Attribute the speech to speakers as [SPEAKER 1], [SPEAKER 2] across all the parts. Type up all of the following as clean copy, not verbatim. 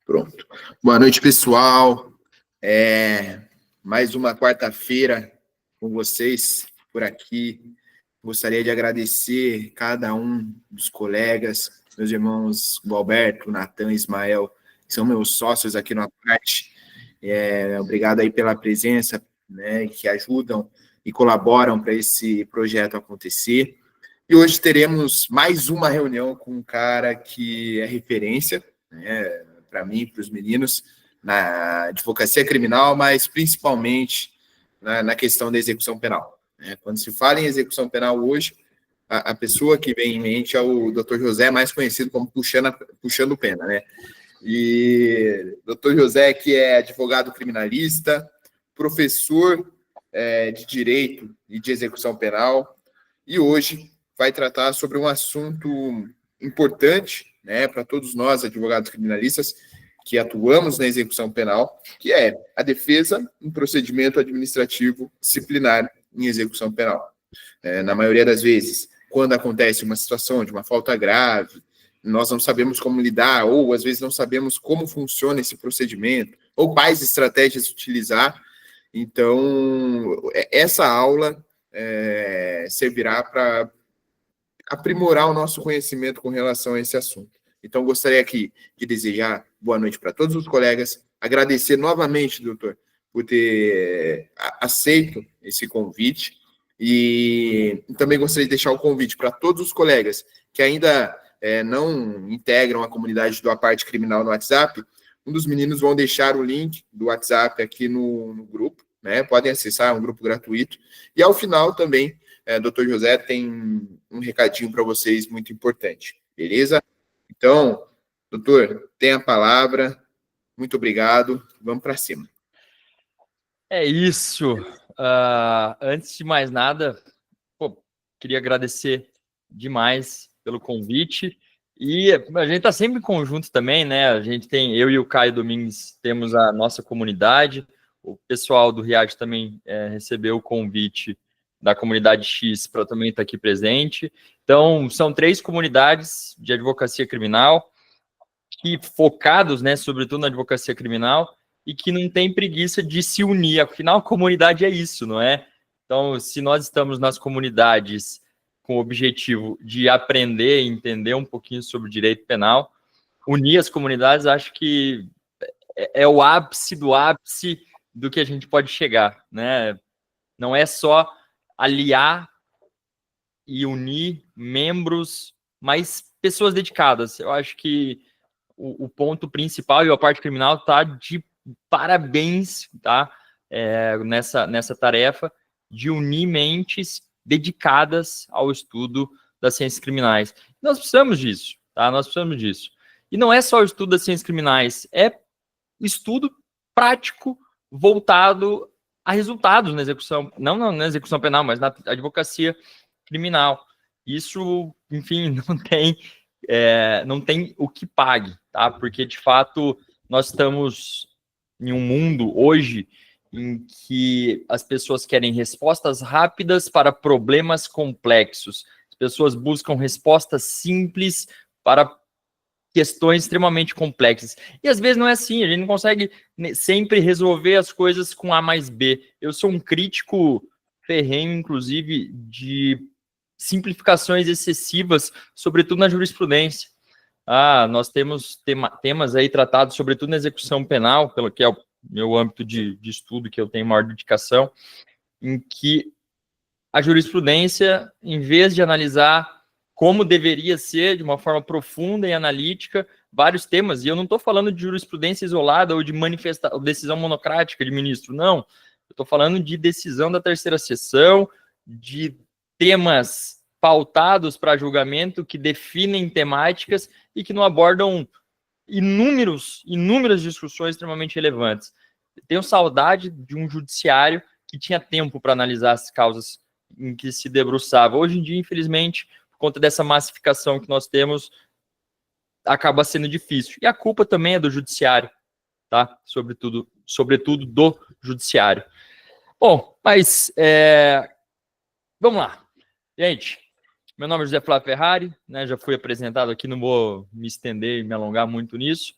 [SPEAKER 1] Pronto. Boa noite, pessoal. Mais uma quarta-feira com vocês por aqui. Gostaria de agradecer cada um dos colegas, meus irmãos Alberto, Natan, Ismael, que são meus sócios aqui no Aparte. Obrigado aí pela presença, né, que ajudam e colaboram para esse projeto acontecer. E hoje teremos mais uma reunião com um cara que é referência, né, para mim, para os meninos, na advocacia criminal, mas principalmente na questão da execução penal. Quando se fala em execução penal hoje, a pessoa que vem em mente é o Dr. José, mais conhecido como Puxando Pena, né? E Dr. José, que é advogado criminalista, professor de Direito e de Execução Penal, e hoje vai tratar sobre um assunto importante, né, para todos nós, advogados criminalistas, que atuamos na execução penal, que é a defesa em procedimento administrativo disciplinar em execução penal. Na maioria das vezes, quando acontece uma situação de uma falta grave, nós não sabemos como lidar, ou às vezes não sabemos como funciona esse procedimento, ou quais estratégias utilizar. Então, essa aula servirá para aprimorar o nosso conhecimento com relação a esse assunto. Então, gostaria aqui de desejar boa noite para todos os colegas, agradecer novamente, doutor, por ter aceito esse convite, e também gostaria de deixar o convite para todos os colegas que ainda não integram a comunidade do Aparte Criminal no WhatsApp. Um dos meninos vão deixar o link do WhatsApp aqui no grupo, né? Podem acessar, é um grupo gratuito. E ao final também, Dr. José tem um recadinho para vocês muito importante, beleza? Então, doutor, tem a palavra. Muito obrigado. Vamos para cima.
[SPEAKER 2] É isso. Antes de mais nada, queria agradecer demais pelo convite. E a gente está sempre em conjunto também, né? A gente tem, eu e o Caio Domingues, temos a nossa comunidade. O pessoal do Riad também recebeu o convite da comunidade X para também estar aqui presente. Então, são 3 comunidades de advocacia criminal que focados, né, sobretudo na advocacia criminal, e que não tem preguiça de se unir. Afinal, a comunidade é isso, não é? Então, se nós estamos nas comunidades com o objetivo de aprender e entender um pouquinho sobre direito penal, unir as comunidades, acho que é o ápice do que a gente pode chegar, né? Não é só aliar e unir membros, mas pessoas dedicadas. Eu acho que o ponto principal, e a parte criminal está de parabéns, tá? Nessa tarefa de unir mentes dedicadas ao estudo das ciências criminais. Nós precisamos disso, tá? Nós precisamos disso. E não é só o estudo das ciências criminais, é estudo prático voltado a resultados na execução, não na execução penal, mas na advocacia criminal. Isso, enfim, não tem o que pague, tá? Porque, de fato, nós estamos em um mundo hoje em que as pessoas querem respostas rápidas para problemas complexos. As pessoas buscam respostas simples para questões extremamente complexas. E às vezes não é assim, a gente não consegue sempre resolver as coisas com A mais B. Eu sou um crítico ferrenho, inclusive, de simplificações excessivas, sobretudo na jurisprudência. Nós temos temas aí tratados, sobretudo na execução penal, pelo que é o meu âmbito de estudo, que eu tenho maior dedicação, em que a jurisprudência, em vez de analisar como deveria ser, de uma forma profunda e analítica, vários temas, e eu não estou falando de jurisprudência isolada ou de decisão monocrática de ministro, não. Eu estou falando de decisão da terceira sessão, de temas pautados para julgamento que definem temáticas e que não abordam inúmeras discussões extremamente relevantes. Tenho saudade de um judiciário que tinha tempo para analisar as causas em que se debruçava. Hoje em dia, infelizmente, por conta dessa massificação que nós temos, acaba sendo difícil. E a culpa também é do judiciário, tá? Sobretudo do judiciário. Bom, mas vamos lá. Gente, meu nome é José Flávio Ferrari, né? Já fui apresentado aqui, não vou me estender e me alongar muito nisso.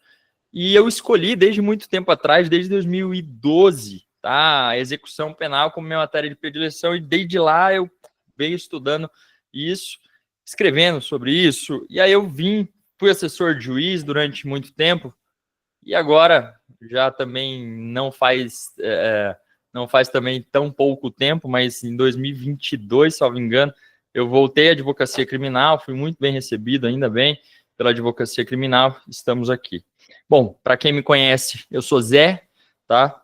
[SPEAKER 2] E eu escolhi desde muito tempo atrás, desde 2012, tá? A execução penal como minha matéria de predileção, e desde lá eu venho estudando isso, escrevendo sobre isso, e aí eu fui assessor de juiz durante muito tempo, e agora já também não faz também tão pouco tempo, mas em 2022, salvo engano, eu voltei à advocacia criminal, fui muito bem recebido, ainda bem, pela advocacia criminal, estamos aqui. Bom, para quem me conhece, eu sou Zé, tá?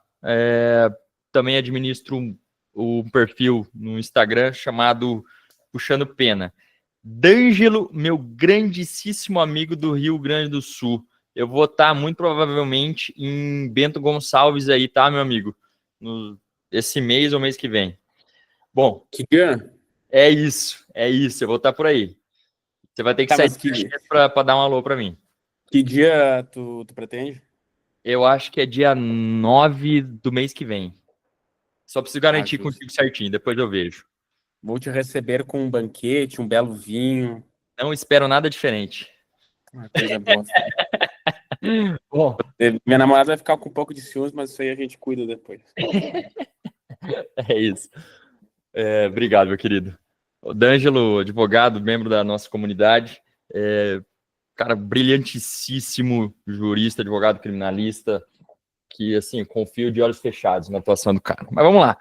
[SPEAKER 2] Também administro um perfil no Instagram chamado Puxando Pena. D'Angelo, meu grandíssimo amigo do Rio Grande do Sul. Eu vou estar muito provavelmente em Bento Gonçalves aí, tá, meu amigo? Esse mês ou mês que vem. Bom,
[SPEAKER 3] que dia?
[SPEAKER 2] É isso. Eu vou estar por aí. Você vai ter que sair para dar um alô para mim.
[SPEAKER 3] Que dia tu pretende?
[SPEAKER 2] Eu acho que é dia 9 do mês que vem. Só preciso garantir contigo certinho, depois eu vejo.
[SPEAKER 3] Vou te receber com um banquete, um belo vinho.
[SPEAKER 2] Não espero nada diferente.
[SPEAKER 3] Coisa boa.
[SPEAKER 2] Bom,
[SPEAKER 3] minha namorada vai ficar com um pouco de ciúmes, mas isso aí a gente cuida depois.
[SPEAKER 2] É isso. Obrigado, meu querido. O D'Angelo, advogado, membro da nossa comunidade, cara brilhantíssimo, jurista, advogado criminalista, que, assim, confio de olhos fechados na atuação do cara. Mas vamos lá.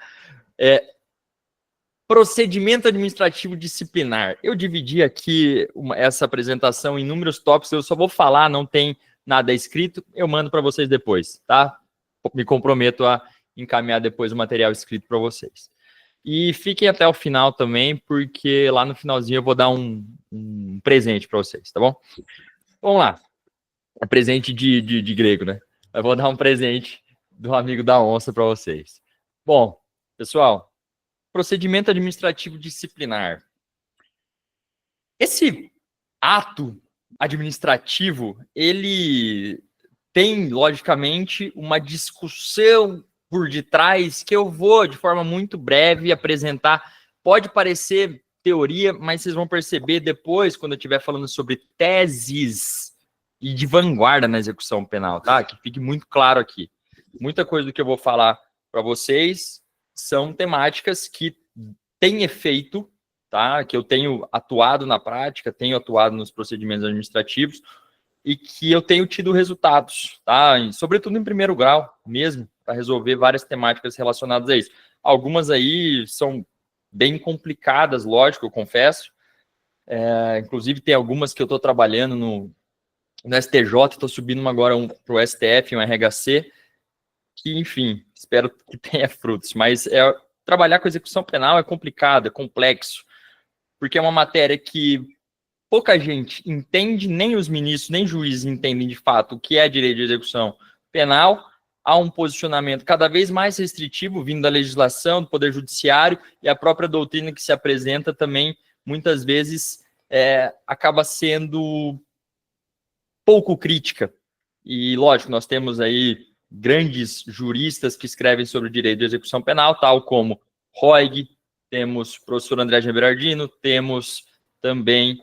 [SPEAKER 2] Procedimento administrativo disciplinar. Eu dividi aqui essa apresentação em inúmeros tópicos, eu só vou falar, não tem nada escrito, eu mando para vocês depois, tá? Me comprometo a encaminhar depois o material escrito para vocês. E fiquem até o final também, porque lá no finalzinho eu vou dar um presente para vocês, tá bom? Vamos lá. É presente de grego, né? Eu vou dar um presente do amigo da onça para vocês. Bom, pessoal, procedimento administrativo disciplinar. Esse ato administrativo, ele tem, logicamente, uma discussão por detrás que eu vou, de forma muito breve, apresentar. Pode parecer teoria, mas vocês vão perceber depois, quando eu estiver falando sobre teses e de vanguarda na execução penal, tá? Que fique muito claro aqui. Muita coisa do que eu vou falar para vocês são temáticas que têm efeito, tá? Que eu tenho atuado na prática, tenho atuado nos procedimentos administrativos e que eu tenho tido resultados, tá? E, sobretudo em primeiro grau mesmo, para resolver várias temáticas relacionadas a isso. Algumas aí são bem complicadas, lógico, eu confesso. Inclusive tem algumas que eu estou trabalhando no STJ, estou subindo agora para o STF, um RHC, que, enfim, espero que tenha frutos. Mas trabalhar com execução penal é complicado, é complexo, porque é uma matéria que pouca gente entende, nem os ministros, nem juízes entendem de fato o que é direito de execução penal. Há um posicionamento cada vez mais restritivo vindo da legislação, do Poder Judiciário, e a própria doutrina que se apresenta também, muitas vezes, acaba sendo pouco crítica. E, lógico, nós temos aí grandes juristas que escrevem sobre o direito de execução penal, tal como Roig, temos o professor André Geberardino, temos também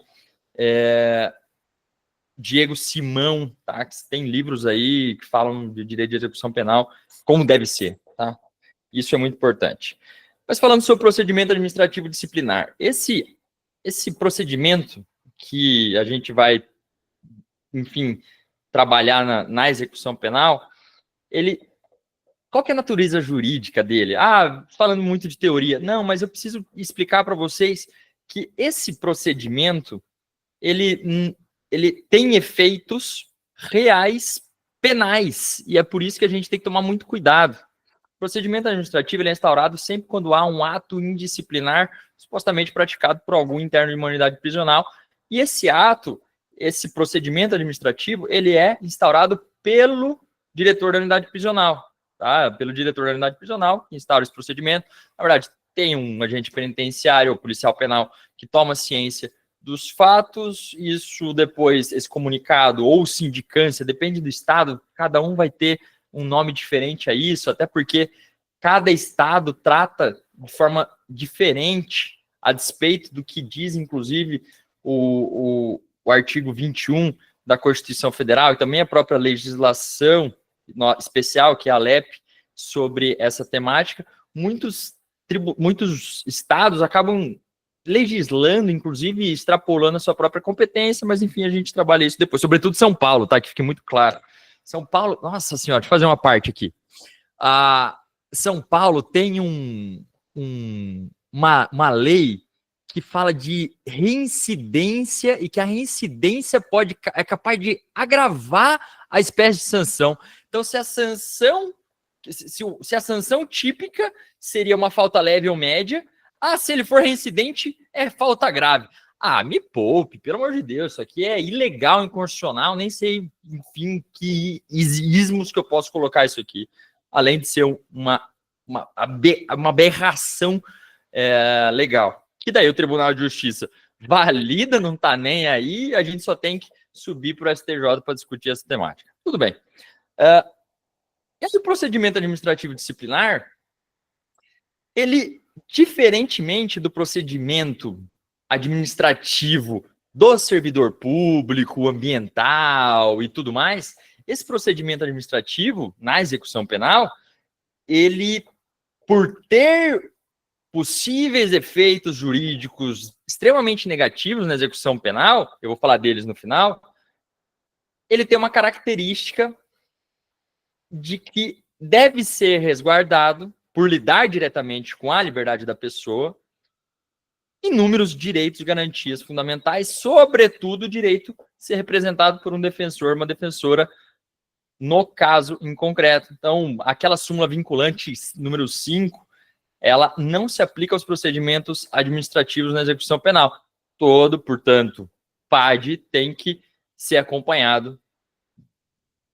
[SPEAKER 2] Diego Simão, tá? Que tem livros aí que falam de direito de execução penal, como deve ser, tá? Isso é muito importante. Mas falando sobre procedimento administrativo disciplinar, esse procedimento que a gente vai, enfim, trabalhar na execução penal, qual que é a natureza jurídica dele? Falando muito de teoria. Não, mas eu preciso explicar para vocês que esse procedimento, ele tem efeitos reais penais, e é por isso que a gente tem que tomar muito cuidado. O procedimento administrativo ele é instaurado sempre quando há um ato indisciplinar supostamente praticado por algum interno de uma unidade prisional, e esse procedimento administrativo, ele é instaurado pelo diretor da unidade prisional, tá? Pelo diretor da unidade prisional que instaura esse procedimento. Na verdade, tem um agente penitenciário ou policial penal que toma ciência dos fatos, isso depois, esse comunicado ou sindicância, depende do estado, cada um vai ter um nome diferente a isso, até porque cada estado trata de forma diferente, a despeito do que diz, inclusive, o artigo 21 da Constituição Federal e também a própria legislação especial, que é a LEP, sobre essa temática, muitos estados acabam legislando, inclusive extrapolando a sua própria competência, mas enfim, a gente trabalha isso depois, sobretudo São Paulo, tá? Que fique muito claro. São Paulo, nossa senhora, deixa eu fazer uma parte aqui. São Paulo tem uma lei que fala de reincidência e que a reincidência é capaz de agravar a espécie de sanção. Então, se a sanção típica seria uma falta leve ou média, se ele for reincidente, é falta grave. Me poupe, pelo amor de Deus, isso aqui é ilegal, inconstitucional, nem sei, enfim, que ismos que eu posso colocar isso aqui, além de ser uma aberração legal. Que daí o Tribunal de Justiça valida, não tá nem aí, a gente só tem que subir para o STJ para discutir essa temática. Tudo bem. Esse procedimento administrativo disciplinar, ele, diferentemente do procedimento administrativo do servidor público, ambiental e tudo mais, esse procedimento administrativo na execução penal, ele, por ter possíveis efeitos jurídicos extremamente negativos na execução penal, eu vou falar deles no final, ele tem uma característica de que deve ser resguardado, por lidar diretamente com a liberdade da pessoa, inúmeros direitos e garantias fundamentais, sobretudo o direito de ser representado por um defensor, uma defensora, no caso em concreto. Então, aquela súmula vinculante número 5, ela não se aplica aos procedimentos administrativos na execução penal. Todo, portanto, PAD tem que ser acompanhado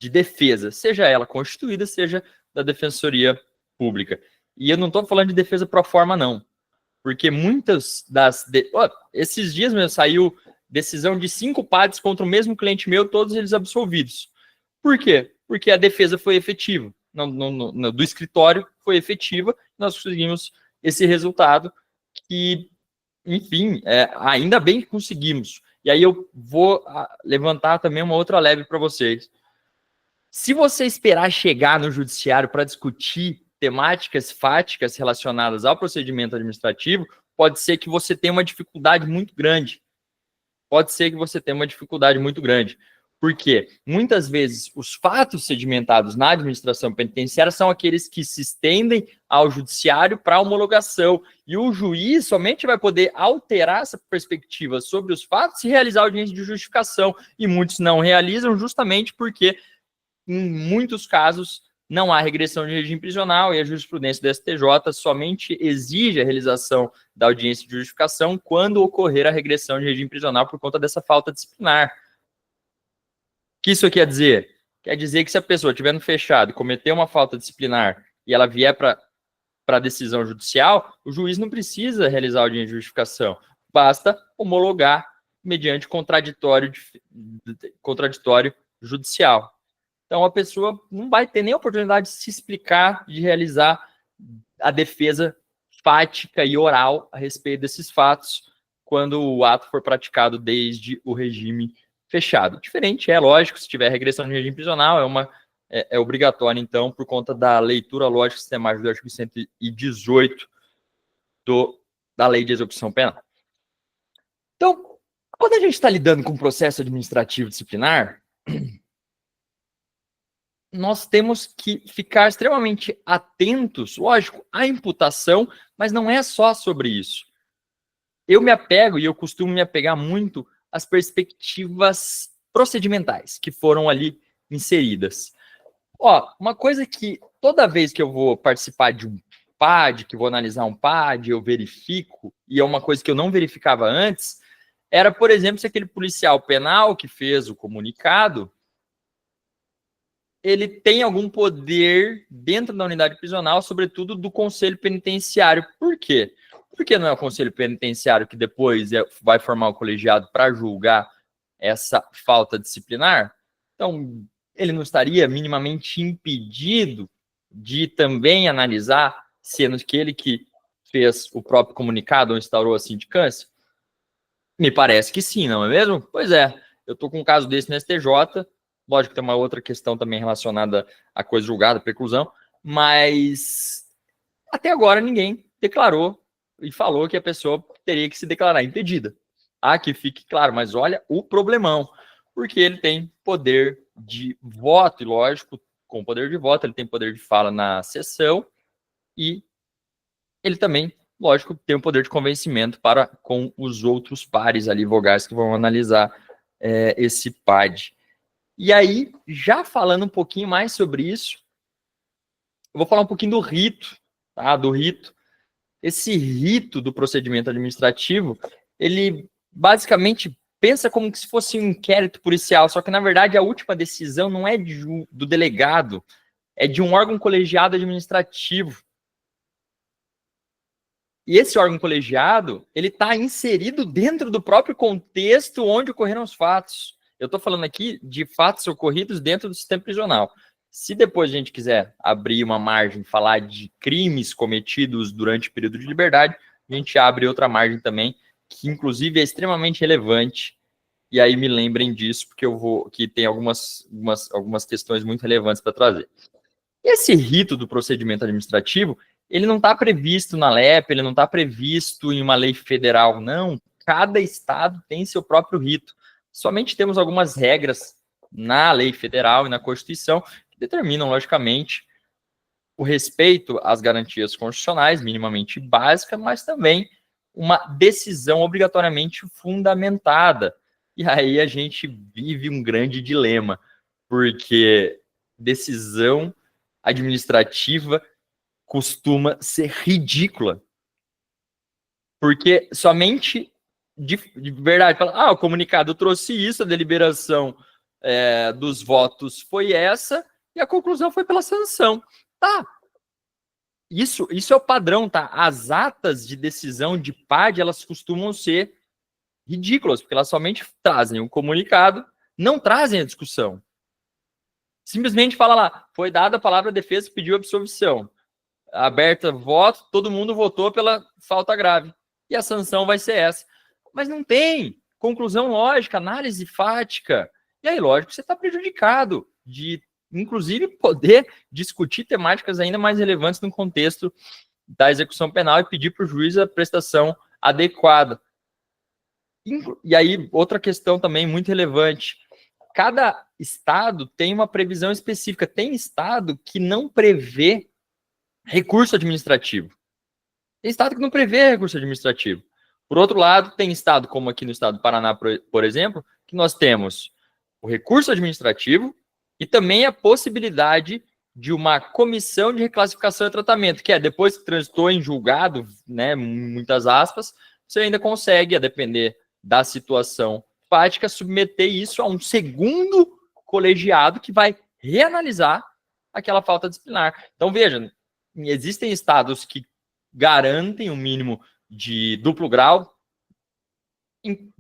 [SPEAKER 2] de defesa, seja ela constituída, seja da Defensoria Pública. E eu não estou falando de defesa pro forma, não. Porque muitas esses dias mesmo saiu decisão de 5 PADs contra o mesmo cliente meu, todos eles absolvidos. Por quê? Porque a defesa foi efetiva. Do escritório foi efetiva, nós conseguimos esse resultado que, enfim, ainda bem que conseguimos. E aí eu vou levantar também uma outra leve para vocês. Se você esperar chegar no judiciário para discutir temáticas fáticas relacionadas ao procedimento administrativo, pode ser que você tenha uma dificuldade muito grande. Porque muitas vezes os fatos sedimentados na administração penitenciária são aqueles que se estendem ao judiciário para homologação. E o juiz somente vai poder alterar essa perspectiva sobre os fatos se realizar audiência de justificação. E muitos não realizam justamente porque, em muitos casos, não há regressão de regime prisional e a jurisprudência do STJ somente exige a realização da audiência de justificação quando ocorrer a regressão de regime prisional por conta dessa falta disciplinar. O que isso quer dizer? Quer dizer que se a pessoa estiver no fechado e cometer uma falta disciplinar e ela vier para a decisão judicial, o juiz não precisa realizar a audiência de justificação. Basta homologar mediante contraditório judicial. Então, a pessoa não vai ter nem a oportunidade de se explicar, de realizar a defesa fática e oral a respeito desses fatos, quando o ato for praticado desde o regime fechado. Diferente, lógico, se tiver regressão de regime prisional, é obrigatório, então, por conta da leitura lógica sistemática do artigo 118 da Lei de Execução Penal. Então, quando a gente está lidando com processo administrativo disciplinar, nós temos que ficar extremamente atentos, lógico, à imputação, mas não é só sobre isso. Eu me apego, e eu costumo me apegar muito, às perspectivas procedimentais que foram ali inseridas. Uma coisa que toda vez que eu vou participar de um PAD, que vou analisar um PAD, eu verifico, e é uma coisa que eu não verificava antes, era, por exemplo, se aquele policial penal que fez o comunicado, ele tem algum poder dentro da unidade prisional, sobretudo do conselho penitenciário. Por quê? Porque não é o conselho penitenciário que depois vai formar o colegiado para julgar essa falta disciplinar? Então, ele não estaria minimamente impedido de também analisar, sendo que ele que fez o próprio comunicado ou instaurou a sindicância? Me parece que sim, não é mesmo? Pois é. eu estou com um caso desse no STJ, lógico que tem uma outra questão também relacionada à coisa julgada, preclusão, mas até agora ninguém declarou e falou que a pessoa teria que se declarar impedida. Que fique claro, mas olha o problemão, porque ele tem poder de voto, e lógico, com poder de voto, ele tem poder de fala na sessão, e ele também, lógico, tem o poder de convencimento para com os outros pares ali, vogais, que vão analisar esse PAD. E aí, já falando um pouquinho mais sobre isso, eu vou falar um pouquinho do rito, tá? Do rito. Esse rito do procedimento administrativo, ele basicamente pensa como se fosse um inquérito policial, só que, na verdade, a última decisão não é do delegado, é de um órgão colegiado administrativo. E esse órgão colegiado, ele está inserido dentro do próprio contexto onde ocorreram os fatos. Eu estou falando aqui de fatos ocorridos dentro do sistema prisional. Se depois a gente quiser abrir uma margem, falar de crimes cometidos durante o período de liberdade, a gente abre outra margem também, que inclusive é extremamente relevante. E aí me lembrem disso, porque que tem algumas questões muito relevantes para trazer. Esse rito do procedimento administrativo, ele não está previsto na LEP, ele não está previsto em uma lei federal, não. Cada estado tem seu próprio rito. Somente temos algumas regras na lei federal e na Constituição que determinam, logicamente, o respeito às garantias constitucionais, minimamente básicas, mas também uma decisão obrigatoriamente fundamentada. E aí a gente vive um grande dilema, porque decisão administrativa costuma ser ridícula. Porque somente de verdade, fala, o comunicado trouxe isso, a deliberação dos votos foi essa, e a conclusão foi pela sanção. Tá. Isso é o padrão, tá? As atas de decisão de PAD, elas costumam ser ridículas, porque elas somente trazem o comunicado, não trazem a discussão. Simplesmente fala lá, foi dada a palavra defesa, pediu absolvição. Aberta voto, todo mundo votou pela falta grave. E a sanção vai ser essa. Mas não tem conclusão lógica, análise fática. E aí, lógico, você está prejudicado de, inclusive, poder discutir temáticas ainda mais relevantes no contexto da execução penal e pedir para o juiz a prestação adequada. E aí, outra questão também muito relevante. Cada estado tem uma previsão específica. Tem estado que não prevê recurso administrativo. Tem estado que não prevê recurso administrativo. Por outro lado, tem estado, como aqui no estado do Paraná, por exemplo, que nós temos o recurso administrativo e também a possibilidade de uma comissão de reclassificação e tratamento, que é depois que transitou em julgado, né, muitas aspas, você ainda consegue, a depender da situação fática, submeter isso a um segundo colegiado que vai reanalisar aquela falta disciplinar. Então, veja, existem estados que garantem um mínimo de duplo grau,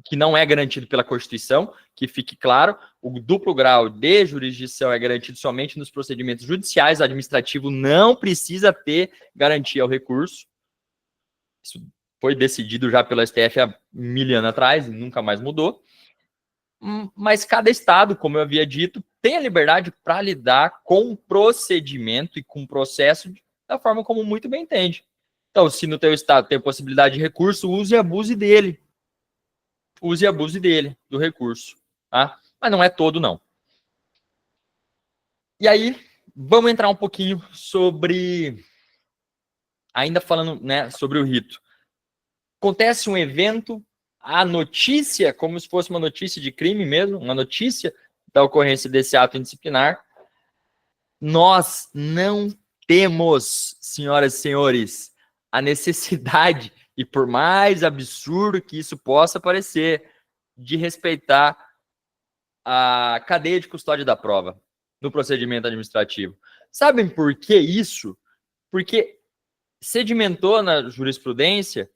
[SPEAKER 2] que não é garantido pela Constituição, que fique claro, o duplo grau de jurisdição é garantido somente nos procedimentos judiciais, administrativo não precisa ter garantia ao recurso. Isso foi decidido já pelo STF há 1000 anos atrás e nunca mais mudou. Mas cada estado, como eu havia dito, tem a liberdade para lidar com o procedimento e com o processo da forma como muito bem entende. Então, se no teu estado tem a possibilidade de recurso, use e abuse dele. Use e abuse dele, do recurso. Tá? Mas não é todo, não. E aí, vamos entrar um pouquinho sobre... Ainda falando, né, sobre o rito. Acontece um evento, a notícia, como se fosse uma notícia de crime mesmo, uma notícia da ocorrência desse ato indisciplinar. Nós não temos, senhoras e senhores, a necessidade, e por mais absurdo que isso possa parecer, de respeitar a cadeia de custódia da prova no procedimento administrativo. Sabem por que isso? Porque sedimentou na jurisprudência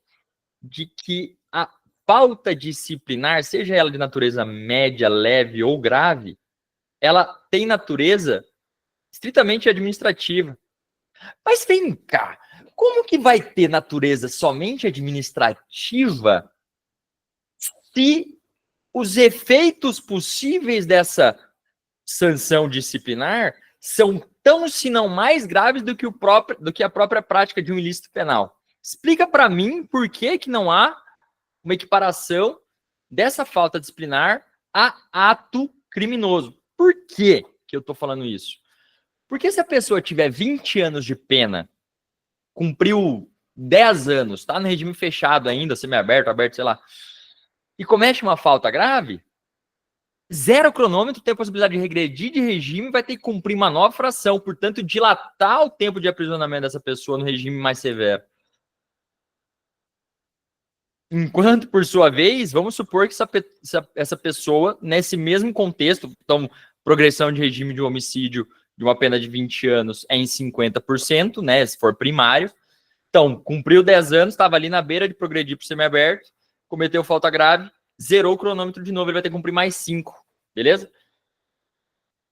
[SPEAKER 2] de que a falta disciplinar, seja ela de natureza média, leve ou grave, ela tem natureza estritamente administrativa. Mas vem cá, como que vai ter natureza somente administrativa se os efeitos possíveis dessa sanção disciplinar são tão, se não mais graves do que a própria prática de um ilícito penal. Explica para mim por que não há uma equiparação dessa falta disciplinar a ato criminoso. Por que eu estou falando isso? Porque se a pessoa tiver 20 anos de pena, cumpriu 10 anos, está no regime fechado ainda, semiaberto, aberto, sei lá, e comete uma falta grave, zero cronômetro, tem a possibilidade de regredir de regime, vai ter que cumprir uma nova fração, portanto, dilatar o tempo de aprisionamento dessa pessoa no regime mais severo. Enquanto, por sua vez, vamos supor que essa pessoa, nesse mesmo contexto, então, progressão de regime de homicídio de uma pena de 20 anos é em 50%, né, se for primário. Então, cumpriu 10 anos, estava ali na beira de progredir para o semiaberto, cometeu falta grave, zerou o cronômetro de novo, ele vai ter que cumprir mais 5, beleza?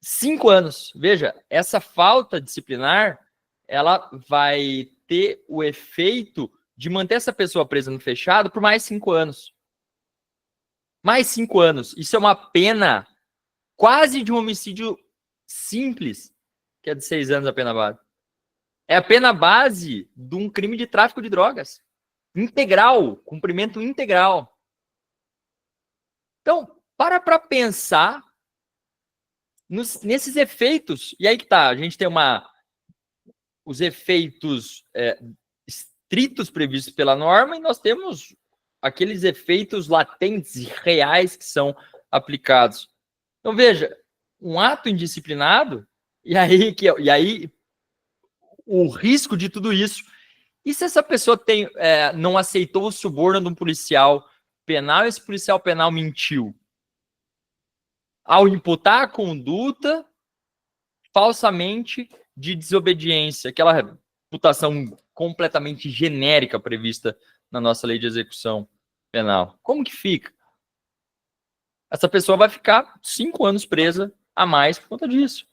[SPEAKER 2] 5 anos. Veja, essa falta disciplinar, ela vai ter o efeito de manter essa pessoa presa no fechado por mais 5 anos. Mais 5 anos. Isso é uma pena quase de um homicídio simples, que é de 6 anos a pena base. É a pena base de um crime de tráfico de drogas. Integral, cumprimento integral. Então, para pensar nesses efeitos. E aí que tá, a gente tem os efeitos estritos previstos pela norma e nós temos aqueles efeitos latentes e reais que são aplicados. Então, veja, um ato indisciplinado, e aí o risco de tudo isso. E se essa pessoa não aceitou o suborno de um policial penal, esse policial penal mentiu? Ao imputar a conduta falsamente de desobediência, aquela imputação completamente genérica prevista na nossa lei de execução penal. Como que fica? Essa pessoa vai ficar 5 anos presa a mais por conta disso.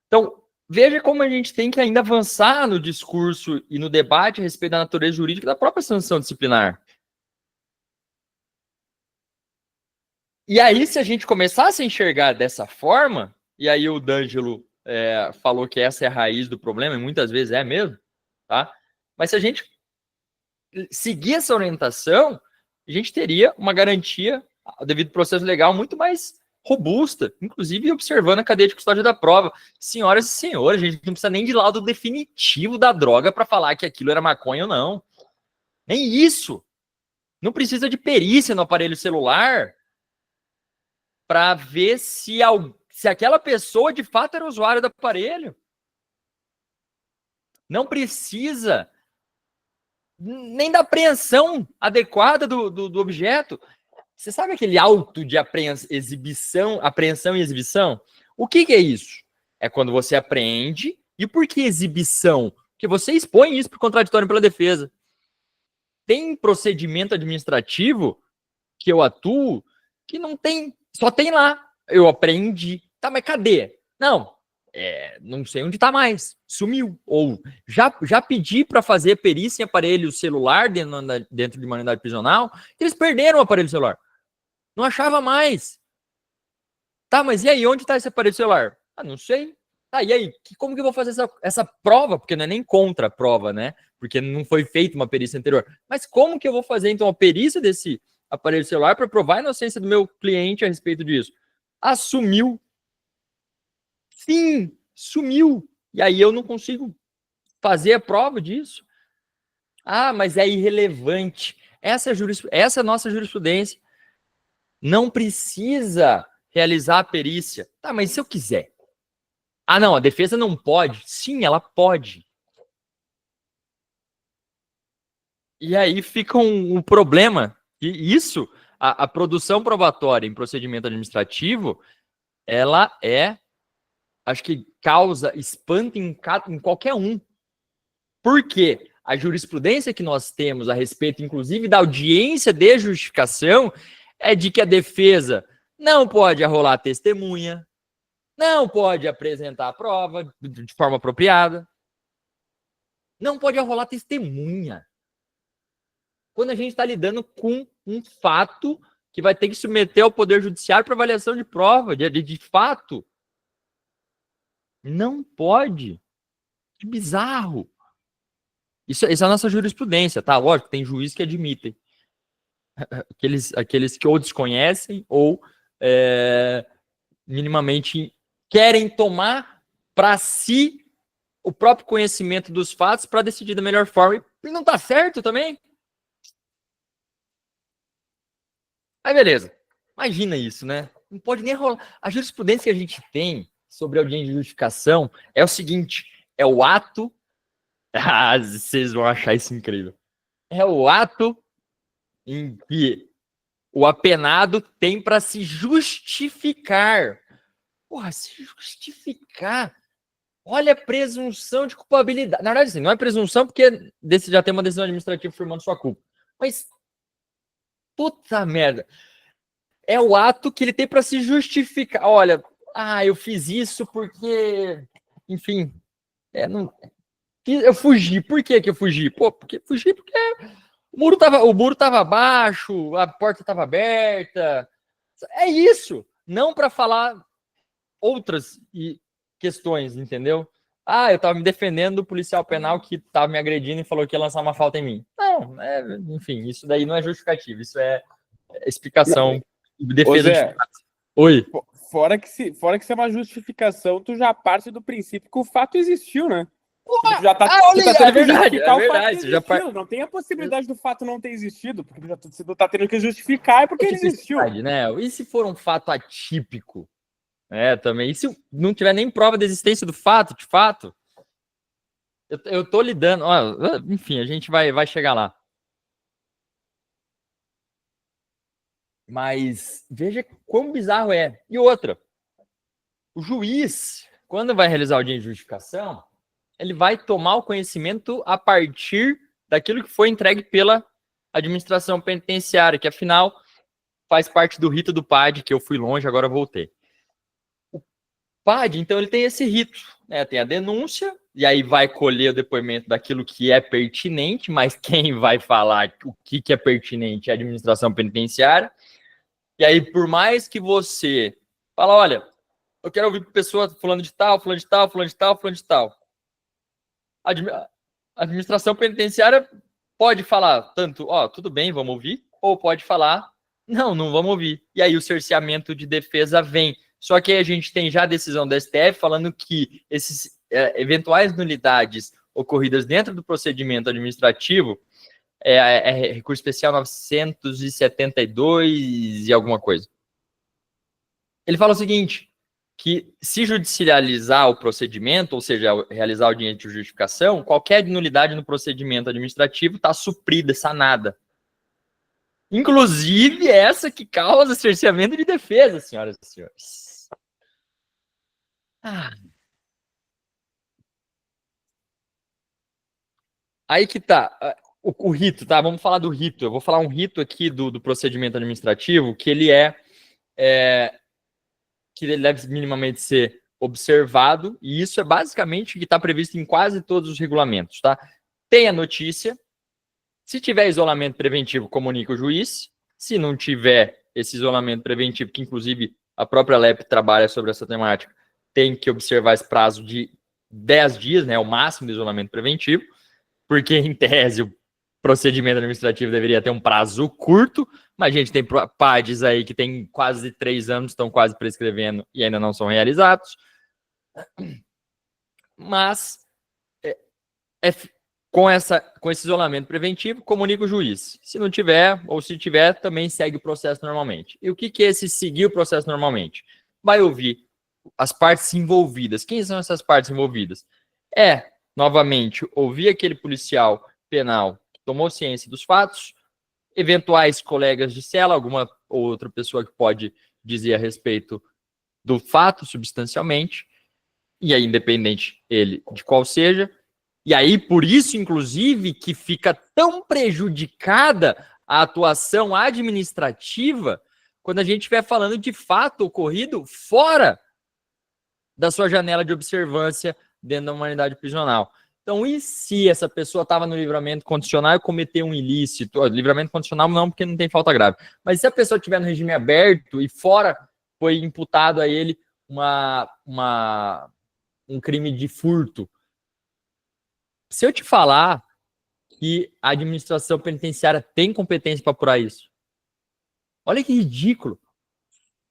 [SPEAKER 2] Então, veja como a gente tem que ainda avançar no discurso e no debate a respeito da natureza jurídica da própria sanção disciplinar. E aí, se a gente começasse a enxergar dessa forma, e aí o D'Angelo falou que essa é a raiz do problema, e muitas vezes é mesmo, tá? Mas se a gente seguir essa orientação, a gente teria uma garantia ao devido processo legal muito mais robusta, inclusive observando a cadeia de custódia da prova. Senhoras e senhores, a gente não precisa nem de laudo definitivo da droga para falar que aquilo era maconha ou não. Nem isso. Não precisa de perícia no aparelho celular para ver se aquela pessoa de fato era usuário do aparelho. Não precisa nem da apreensão adequada do objeto. Você sabe aquele auto de apreensão e exibição? O que é isso? É quando você apreende. E por que exibição? Porque você expõe isso para o contraditório pela defesa. Tem procedimento administrativo que eu atuo que não tem, só tem lá. Eu aprendi. Tá, mas cadê? Não, não sei onde tá mais. Sumiu. Ou já pedi para fazer perícia em aparelho celular dentro de uma unidade prisional. Eles perderam o aparelho celular. Não achava mais. Tá, mas e aí? Onde tá esse aparelho celular? Ah, não sei. Tá, e aí? Como que eu vou fazer essa prova? Porque não é nem contra a prova, né? Porque não foi feita uma perícia anterior. Mas como que eu vou fazer, então, a perícia desse aparelho celular para provar a inocência do meu cliente a respeito disso? Ah, sumiu. Sim, sumiu. E aí eu não consigo fazer a prova disso. Ah, mas é irrelevante. Essa é a nossa jurisprudência. Não precisa realizar a perícia. Tá, mas se eu quiser? Ah, não, a defesa não pode. Sim, ela pode. E aí fica um problema. E isso, a produção probatória em procedimento administrativo, ela acho que causa espanto em qualquer um. Por quê? A jurisprudência que nós temos a respeito, inclusive, da audiência de justificação, é de que a defesa não pode arrolar testemunha, não pode apresentar a prova de forma apropriada, não pode arrolar testemunha. Quando a gente está lidando com um fato que vai ter que submeter ao Poder Judiciário para avaliação de prova, de fato. Não pode. Que bizarro. Isso é a nossa jurisprudência, tá? Lógico, tem juízes que admitem. Aqueles que ou desconhecem ou minimamente querem tomar para si o próprio conhecimento dos fatos para decidir da melhor forma. E não tá certo também. Aí, beleza. Imagina isso, né? Não pode nem rolar. A jurisprudência que a gente tem sobre audiência de justificação é o seguinte: é o ato. Ah, vocês vão achar isso incrível. É o ato em que o apenado tem para se justificar. Porra, se justificar. Olha a presunção de culpabilidade. Na verdade, assim, não é presunção porque já tem uma decisão administrativa firmando sua culpa. Mas, puta merda. É o ato que ele tem para se justificar. Olha, eu fiz isso porque, enfim, eu fugi. Por que eu fugi? Pô, porque o muro tava baixo, a porta tava aberta. É isso. Não para falar outras questões, entendeu? Eu tava me defendendo do policial penal que tava me agredindo e falou que ia lançar uma falta em mim. Não, enfim, isso daí não é justificativo, isso é explicação de defesa de fato. Oi.
[SPEAKER 3] Fora que se é uma justificação, tu já parte do princípio que o fato existiu, né?
[SPEAKER 2] Tu já tá tendo que justificar o fato existiu.
[SPEAKER 3] Não tem a possibilidade do fato não ter existido, porque se tu tá tendo que justificar é porque ele existiu.
[SPEAKER 2] Né? E se for um fato atípico? Também. E se não tiver nem prova da existência do fato, de fato? Eu tô lidando. Enfim, a gente vai chegar lá. Mas veja quão bizarro é. E outra, o juiz, quando vai realizar a audiência de justificação, ele vai tomar o conhecimento a partir daquilo que foi entregue pela administração penitenciária, que afinal faz parte do rito do PAD, que eu fui longe, agora voltei. O PAD, então, ele tem esse rito, né? Tem a denúncia, e aí vai colher o depoimento daquilo que é pertinente, mas quem vai falar o que é pertinente é a administração penitenciária. E aí, por mais que você fala, olha, eu quero ouvir pessoa falando de tal, falando de tal, falando de tal, falando de tal. A administração penitenciária pode falar tanto, tudo bem, vamos ouvir, ou pode falar, não vamos ouvir. E aí o cerceamento de defesa vem. Só que aí a gente tem já a decisão da STF falando que esses eventuais nulidades ocorridas dentro do procedimento administrativo recurso especial 972 e alguma coisa. Ele fala o seguinte, que se judicializar o procedimento, ou seja, realizar a audiência de justificação, qualquer nulidade no procedimento administrativo está suprida, sanada. Inclusive essa que causa cerceamento de defesa, senhoras e senhores. Aí que tá. O rito, tá? Vamos falar do rito. Eu vou falar um rito aqui do procedimento administrativo que ele que ele deve minimamente ser observado, e isso é basicamente o que está previsto em quase todos os regulamentos, tá? Tem a notícia, se tiver isolamento preventivo, comunica o juiz, se não tiver esse isolamento preventivo, que inclusive a própria LEP trabalha sobre essa temática, tem que observar esse prazo de 10 dias, né, o máximo de isolamento preventivo, porque em tese o procedimento administrativo deveria ter um prazo curto, mas a gente tem PADs aí que tem quase 3 anos, estão quase prescrevendo e ainda não são realizados. Mas com esse isolamento preventivo, comunica o juiz. Se não tiver, ou se tiver, também segue o processo normalmente. E o que é esse seguir o processo normalmente? Vai ouvir as partes envolvidas. Quem são essas partes envolvidas? Novamente, ouvir aquele policial penal que tomou ciência dos fatos, eventuais colegas de cela, alguma outra pessoa que pode dizer a respeito do fato substancialmente, e aí independente ele de qual seja, e aí por isso, inclusive, que fica tão prejudicada a atuação administrativa quando a gente estiver falando de fato ocorrido fora da sua janela de observância dentro da unidade prisional. Então, e se essa pessoa estava no livramento condicional e cometeu um ilícito? Livramento condicional não, porque não tem falta grave. Mas se a pessoa estiver no regime aberto e fora foi imputado a ele um crime de furto, se eu te falar que a administração penitenciária tem competência para apurar isso, olha que ridículo.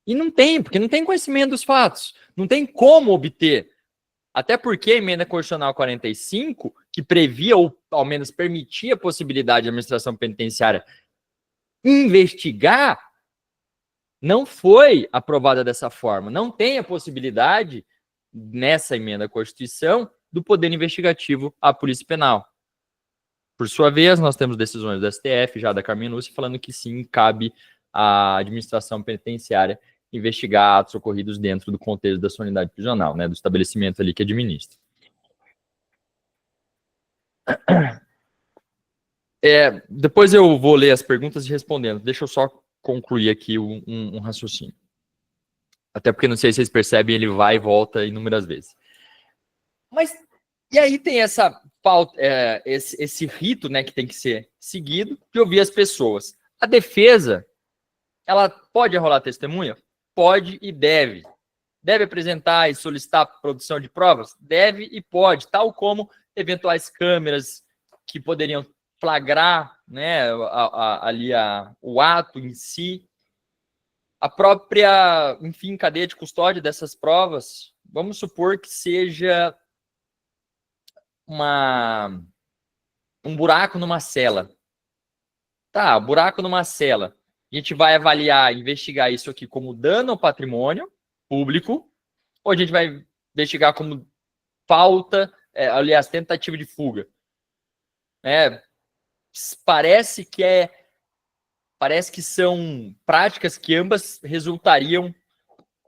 [SPEAKER 2] E não tem, porque não tem conhecimento dos fatos. Não tem como obter. Até porque a emenda constitucional 45, que previa ou ao menos permitia a possibilidade da administração penitenciária investigar, não foi aprovada dessa forma. Não tem a possibilidade, nessa emenda à Constituição, do poder investigativo à Polícia Penal. Por sua vez, nós temos decisões do STF, já da Carmen Lúcia, falando que sim, cabe à administração penitenciária investigar atos ocorridos dentro do contexto da sua unidade prisional, né, do estabelecimento ali que administra. Depois eu vou ler as perguntas e respondendo. Deixa eu só concluir aqui um raciocínio. Até porque não sei se vocês percebem, ele vai e volta inúmeras vezes. Mas, e aí tem essa esse rito, né, que tem que ser seguido, de ouvir as pessoas. A defesa, ela pode arrolar testemunha? Pode e deve. Deve apresentar e solicitar a produção de provas? Deve e pode, tal como eventuais câmeras que poderiam flagrar, né, o ato em si. A própria, enfim, cadeia de custódia dessas provas, vamos supor que seja um buraco numa cela. Tá, buraco numa cela. A gente vai avaliar, investigar isso aqui como dano ao patrimônio público, ou a gente vai investigar como falta, aliás, tentativa de fuga. Parece que são práticas que ambas resultariam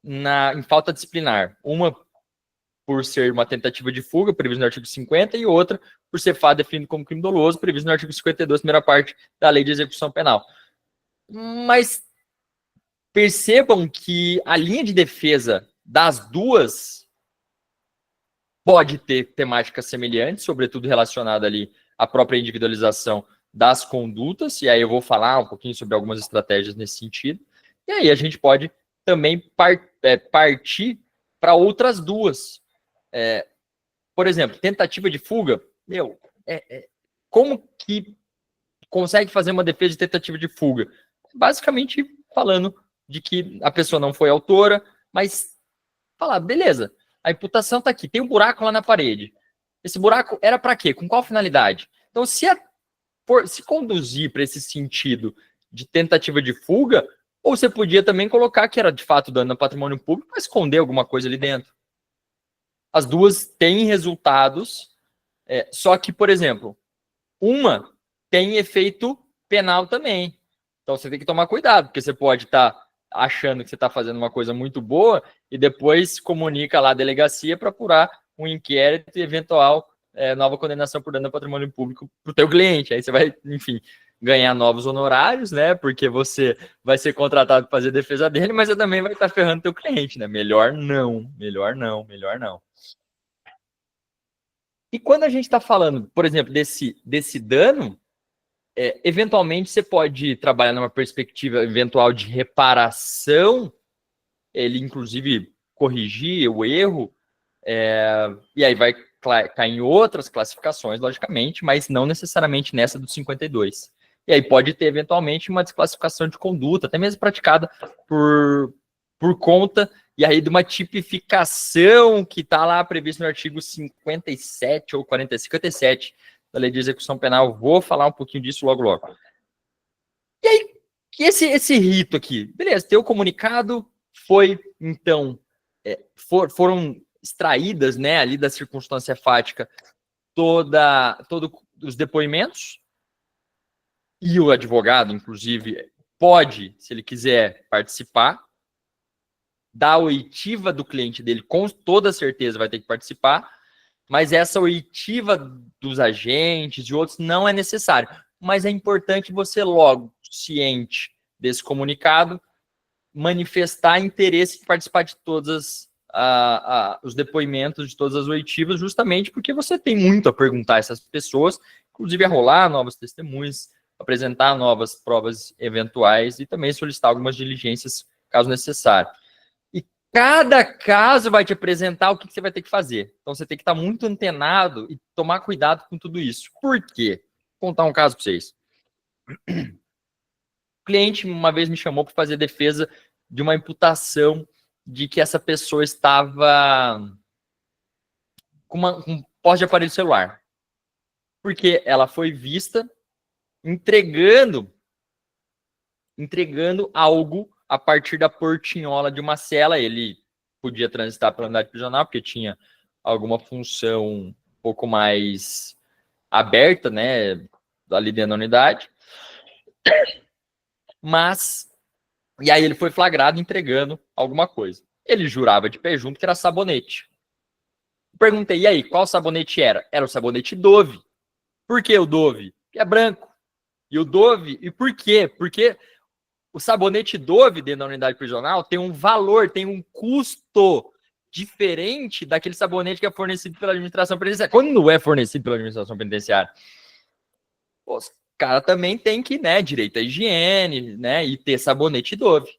[SPEAKER 2] em falta disciplinar. Uma por ser uma tentativa de fuga, previsto no artigo 50, e outra por ser fato definido como crime doloso, previsto no artigo 52, primeira parte da Lei de Execução Penal. Mas percebam que a linha de defesa das duas pode ter temáticas semelhantes, sobretudo relacionada ali à própria individualização das condutas, e aí eu vou falar um pouquinho sobre algumas estratégias nesse sentido, e aí a gente pode também partir para outras duas. Por exemplo, tentativa de fuga, como que consegue fazer uma defesa de tentativa de fuga? Basicamente falando de que a pessoa não foi autora, mas falar, beleza, a imputação está aqui, tem um buraco lá na parede. Esse buraco era para quê? Com qual finalidade? Então, se conduzir para esse sentido de tentativa de fuga, ou você podia também colocar que era de fato dano ao patrimônio público para esconder alguma coisa ali dentro. As duas têm resultados, só que, por exemplo, uma tem efeito penal também. Então você tem que tomar cuidado, porque você pode estar achando que você está fazendo uma coisa muito boa e depois comunica lá a delegacia para apurar um inquérito e eventual nova condenação por dano ao patrimônio público para o teu cliente. Aí você vai, enfim, ganhar novos honorários, né? Porque você vai ser contratado para fazer a defesa dele, mas você também vai estar ferrando teu cliente, né? Melhor não. E quando a gente está falando, por exemplo, desse dano, eventualmente você pode trabalhar numa perspectiva eventual de reparação, ele inclusive corrigir o erro, e aí vai cair em outras classificações, logicamente, mas não necessariamente nessa do 52. E aí pode ter eventualmente uma desclassificação de conduta, até mesmo praticada por conta, e aí de uma tipificação que está lá previsto no artigo 57 ou 57 da Lei de Execução Penal. Vou falar um pouquinho disso logo. E aí, esse rito aqui, beleza, teu comunicado foi, então, foram extraídas, né, ali da circunstância fática todos os depoimentos, e o advogado, inclusive, pode, se ele quiser, participar, da oitiva do cliente dele, com toda certeza vai ter que participar, mas essa oitiva dos agentes e outros não é necessário. Mas é importante você, logo, ciente desse comunicado, manifestar interesse em participar de todas os depoimentos de todas as oitivas, justamente porque você tem muito a perguntar a essas pessoas, inclusive a rolar novas testemunhas, apresentar novas provas eventuais e também solicitar algumas diligências, caso necessário. E cada caso vai te apresentar o que você vai ter que fazer. Então, você tem que estar muito antenado e tomar cuidado com tudo isso. Por quê? Vou contar um caso para vocês. O cliente uma vez me chamou para fazer defesa de uma imputação de que essa pessoa estava com um posse de aparelho celular. Porque ela foi vista entregando algo a partir da portinhola de uma cela. Ele podia transitar pela unidade prisional, porque tinha alguma função um pouco mais aberta, né, ali dentro da unidade. Mas, e aí ele foi flagrado entregando alguma coisa. Ele jurava de pé junto que era sabonete. Perguntei, e aí, qual sabonete era? Era o sabonete Dove. Por que o Dove? Porque é branco. E o Dove, e por quê? Porque o sabonete Dove dentro da unidade prisional tem um valor, tem um custo diferente daquele sabonete que é fornecido pela administração penitenciária. Quando não é fornecido pela administração penitenciária, os caras também tem que, né, direito à higiene, né, e ter sabonete Dove.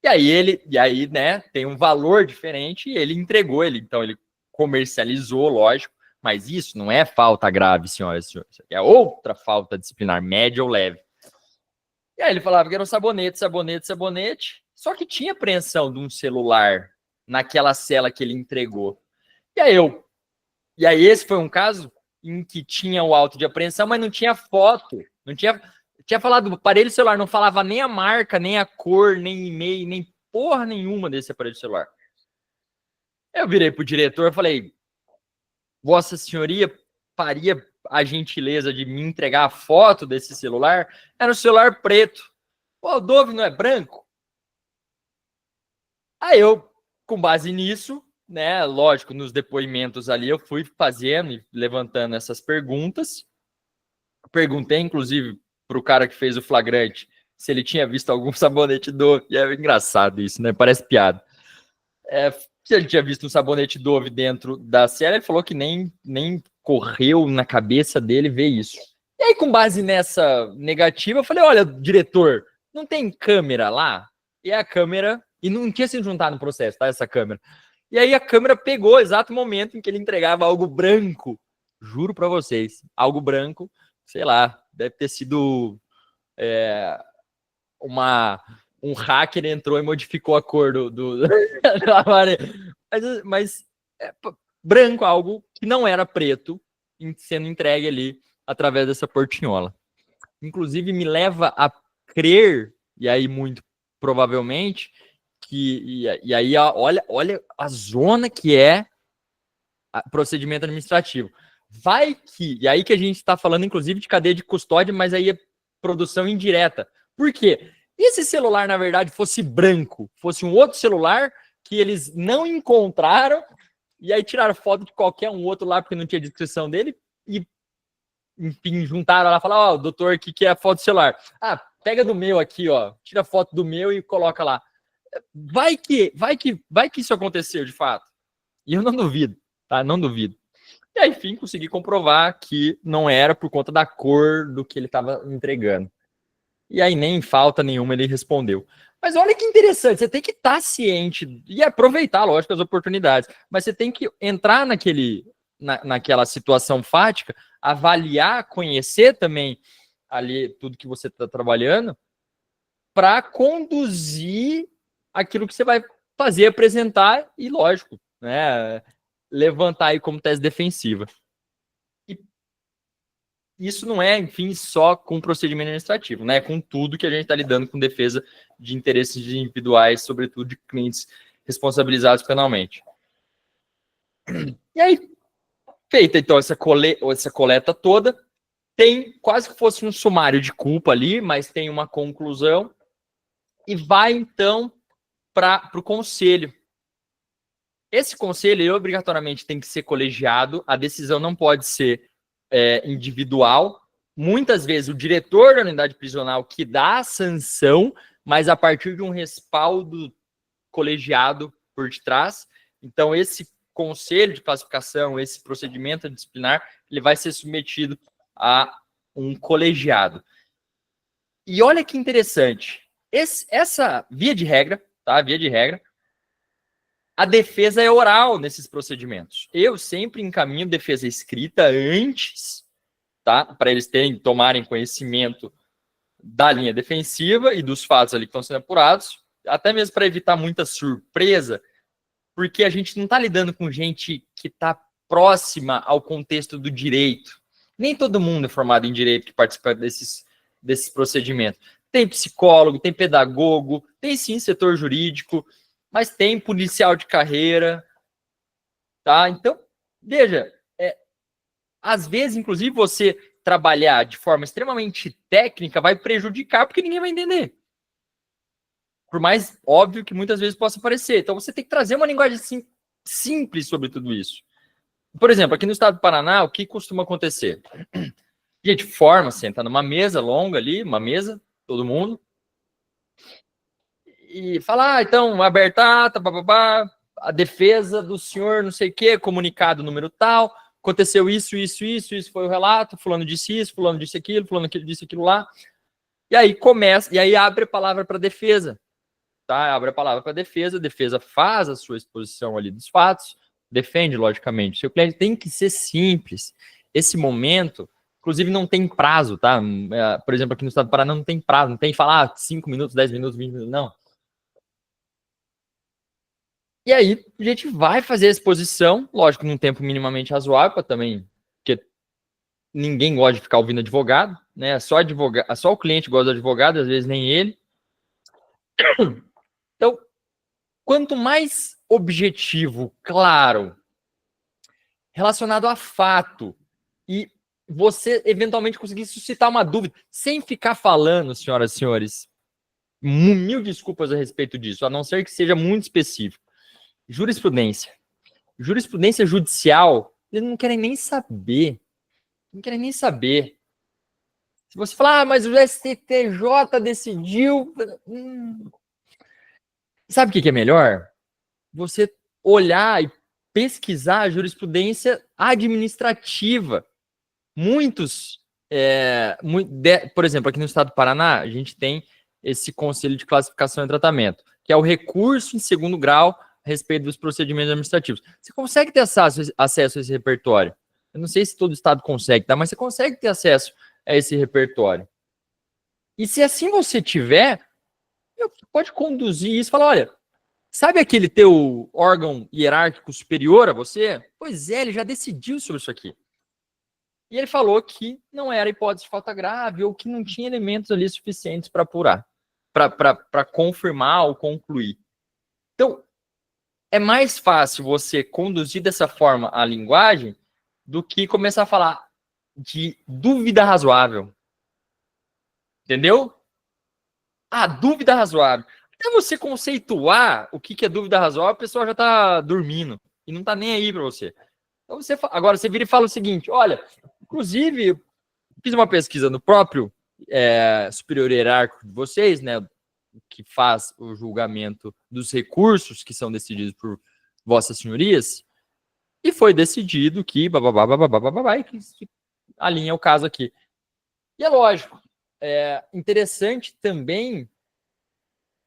[SPEAKER 2] E aí, né, tem um valor diferente e ele entregou, então ele comercializou, lógico, mas isso não é falta grave, senhoras e senhores. É outra falta disciplinar, média ou leve. E aí ele falava que era um sabonete, só que tinha apreensão de um celular naquela cela que ele entregou. E aí esse foi um caso em que tinha o auto de apreensão, mas não tinha foto, tinha falado do aparelho celular, não falava nem a marca, nem a cor, nem e-mail, nem porra nenhuma desse aparelho celular. Eu virei pro diretor e falei, Vossa Senhoria faria a gentileza de me entregar a foto desse celular? Era um celular preto. Pô, o Dove não é branco? Aí eu, com base nisso, né, lógico, nos depoimentos ali, eu fui fazendo e levantando essas perguntas. Perguntei, inclusive, pro cara que fez o flagrante se ele tinha visto algum sabonete Dove. E é engraçado isso, né? Parece piada. Se ele tinha visto um sabonete Dove dentro da cela, ele falou que nem correu na cabeça dele ver isso. E aí, com base nessa negativa, eu falei, olha, diretor, não tem câmera lá? E a câmera... E não tinha se juntado no processo, tá? Essa câmera. E aí a câmera pegou o exato momento em que ele entregava algo branco. Juro pra vocês. Algo branco, sei lá, deve ter sido um hacker entrou e modificou a cor do mas branco, algo que não era preto, sendo entregue ali através dessa portinhola. Inclusive me leva a crer, e aí muito provavelmente, que e aí olha a zona que é procedimento administrativo. Vai que, e aí que a gente está falando inclusive de cadeia de custódia, mas aí é produção indireta. Por quê? E se esse celular, na verdade, fosse branco, fosse um outro celular que eles não encontraram, e aí tiraram foto de qualquer um outro lá, porque não tinha descrição dele, e, enfim, juntaram lá e falaram, ó, doutor, aqui que é a foto do celular. Ah, pega do meu aqui, ó, tira a foto do meu e coloca lá. Vai que isso aconteceu, de fato. E eu não duvido, tá? Não duvido. E aí, enfim, consegui comprovar que não era por conta da cor do que ele estava entregando. E aí, nem falta nenhuma, ele respondeu. Mas olha que interessante, você tem que estar ciente e aproveitar, lógico, as oportunidades. Mas você tem que entrar naquela situação fática, avaliar, conhecer também ali tudo que você está trabalhando, para conduzir aquilo que você vai fazer, apresentar e, lógico, né, levantar aí como tese defensiva. E isso não é, enfim, só com procedimento administrativo, né? Com tudo que a gente está lidando com defesa de interesses individuais, sobretudo de clientes responsabilizados penalmente. E aí, feita então essa coleta toda, tem quase que fosse um sumário de culpa ali, mas tem uma conclusão e vai então para o conselho. Esse conselho ele, obrigatoriamente tem que ser colegiado, a decisão não pode ser individual. Muitas vezes o diretor da unidade prisional que dá a sanção, mas a partir de um respaldo colegiado por detrás. Então, esse conselho de classificação, esse procedimento disciplinar, ele vai ser submetido a um colegiado. E olha que interessante, essa via de regra, tá? Via de regra, a defesa é oral nesses procedimentos. Eu sempre encaminho defesa escrita antes, tá? Para eles tomarem conhecimento da linha defensiva e dos fatos ali que estão sendo apurados, até mesmo para evitar muita surpresa, porque a gente não está lidando com gente que está próxima ao contexto do direito. Nem todo mundo é formado em direito que participa desses procedimentos. Tem psicólogo, tem pedagogo, tem sim setor jurídico, mas tem policial de carreira, tá? Então, veja, às vezes, inclusive, você trabalhar de forma extremamente técnica vai prejudicar, porque ninguém vai entender. Por mais óbvio que muitas vezes possa parecer. Então, você tem que trazer uma linguagem simples sobre tudo isso. Por exemplo, aqui no estado do Paraná, o que costuma acontecer? A gente forma, senta numa mesa longa ali, uma mesa, todo mundo, e fala, então, aberta, bababá, a defesa do senhor, não sei o quê, comunicado número tal, aconteceu isso foi o relato, fulano disse isso, fulano disse aquilo, fulano disse aquilo lá. E aí começa, e aí abre a palavra para a defesa, tá? Abre a palavra para a defesa faz a sua exposição ali dos fatos, defende, logicamente. Seu cliente tem que ser simples. Esse momento, inclusive, não tem prazo, tá? Por exemplo, aqui no estado do Paraná não tem prazo, não tem que falar 5 minutos, 10 minutos, 20 minutos, não. E aí, a gente vai fazer a exposição, lógico, num tempo minimamente razoável, para também, porque ninguém gosta de ficar ouvindo advogado, né? Só o cliente gosta do advogado, às vezes nem ele. Então, quanto mais objetivo, claro, relacionado a fato, e você eventualmente conseguir suscitar uma dúvida, sem ficar falando, senhoras e senhores, mil desculpas a respeito disso, a não ser que seja muito específico. Jurisprudência. Jurisprudência judicial, eles não querem nem saber. Não querem nem saber. Se você falar, mas o STJ decidiu. Sabe o que é melhor? Você olhar e pesquisar a jurisprudência administrativa. Muitos, por exemplo, aqui no estado do Paraná, a gente tem esse Conselho de Classificação e Tratamento, que é o recurso em segundo grau a respeito dos procedimentos administrativos. Você consegue ter acesso a esse repertório. Eu não sei se todo estado consegue, tá? Mas você consegue ter acesso a esse repertório. E se assim você tiver, pode conduzir isso e falar, olha, sabe aquele teu órgão hierárquico superior a você? Pois é, ele já decidiu sobre isso aqui. E ele falou que não era hipótese de falta grave ou que não tinha elementos ali suficientes para apurar, para confirmar ou concluir. Então, é mais fácil você conduzir dessa forma a linguagem do que começar a falar de dúvida razoável. Entendeu? Ah, dúvida razoável. Até você conceituar o que é dúvida razoável, a pessoa já está dormindo e não está nem aí para você. Então agora você vira e fala o seguinte, olha, inclusive, fiz uma pesquisa no próprio superior hierárquico de vocês, né, que faz o julgamento dos recursos que são decididos por vossas senhorias, e foi decidido que que alinha o caso aqui. E é lógico, é interessante também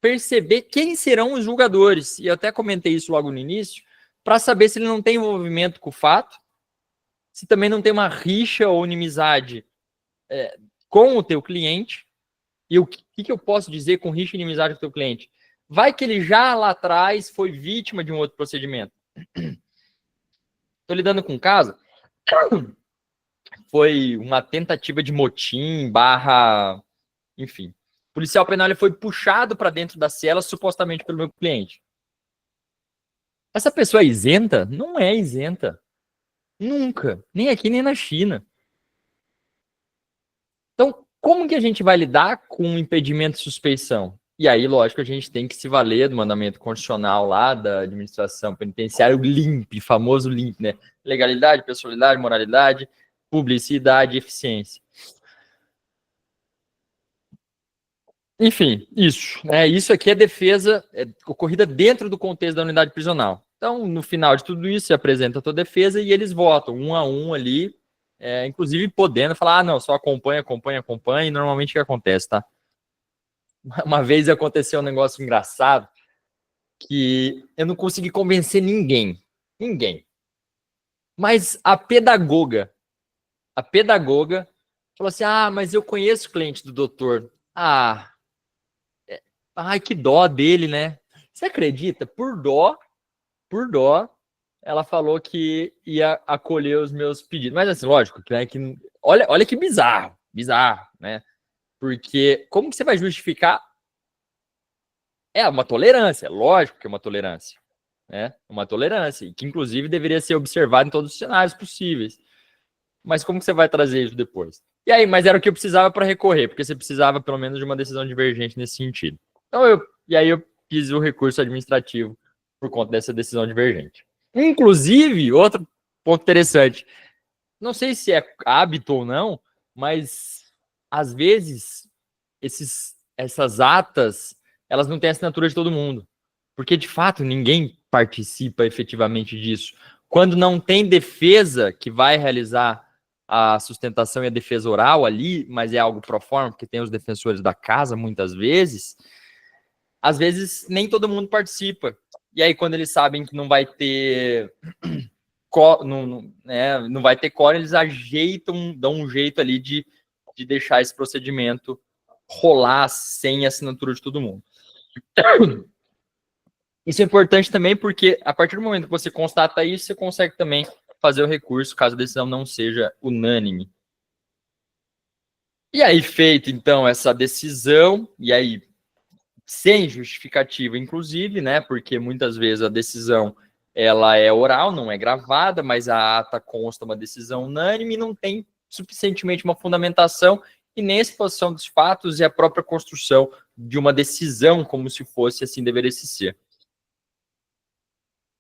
[SPEAKER 2] perceber quem serão os julgadores, e eu até comentei isso logo no início, para saber se ele não tem envolvimento com o fato, se também não tem uma rixa ou inimizade com o teu cliente. E o que eu posso dizer com rixa e inimizade com o teu cliente? Vai que ele já lá atrás foi vítima de um outro procedimento. Estou lidando com um caso, foi uma tentativa de motim, enfim. O policial penal ele foi puxado para dentro da cela, supostamente pelo meu cliente. Essa pessoa é isenta? Não é isenta. Nunca. Nem aqui, nem na China. Então, como que a gente vai lidar com um impedimento de suspeição? E aí, lógico, a gente tem que se valer do mandamento constitucional lá da administração penitenciária, o LIMP, famoso LIMP, né? Legalidade, pessoalidade, moralidade, publicidade e eficiência. Enfim, isso. Isso aqui é defesa ocorrida dentro do contexto da unidade prisional. Então, no final de tudo isso, você apresenta a tua defesa e eles votam 1 a 1 ali, inclusive podendo falar, não, só acompanha, e normalmente o que acontece, tá? Uma vez aconteceu um negócio engraçado que eu não consegui convencer ninguém. Mas a pedagoga falou assim, mas eu conheço o cliente do doutor. Ai, que dó dele, né? Você acredita? Por dó, ela falou que ia acolher os meus pedidos. Mas assim, lógico, né, que olha que bizarro, né? Porque como que você vai justificar? É uma tolerância, lógico que é uma tolerância, né? Uma tolerância, e que inclusive deveria ser observada em todos os cenários possíveis. Mas como que você vai trazer isso depois? E aí, mas era o que eu precisava para recorrer, porque você precisava pelo menos de uma decisão divergente nesse sentido. Então eu fiz o recurso administrativo por conta dessa decisão divergente. Inclusive, outro ponto interessante, não sei se é hábito ou não, mas às vezes essas atas, elas não têm assinatura de todo mundo, porque de fato ninguém participa efetivamente disso. Quando não tem defesa que vai realizar a sustentação e a defesa oral ali, mas é algo pro forma, porque tem os defensores da casa muitas vezes, às vezes nem todo mundo participa. E aí quando eles sabem que não vai ter não vai ter quórum, eles dão um jeito ali de deixar esse procedimento rolar sem assinatura de todo mundo. Isso é importante também porque a partir do momento que você constata isso, você consegue também fazer o recurso caso a decisão não seja unânime. E aí, feito então essa decisão, e aí sem justificativa, inclusive, né? Porque muitas vezes a decisão ela é oral, não é gravada, mas a ata consta uma decisão unânime e não tem suficientemente uma fundamentação e nem a exposição dos fatos e a própria construção de uma decisão como se fosse assim deveria ser.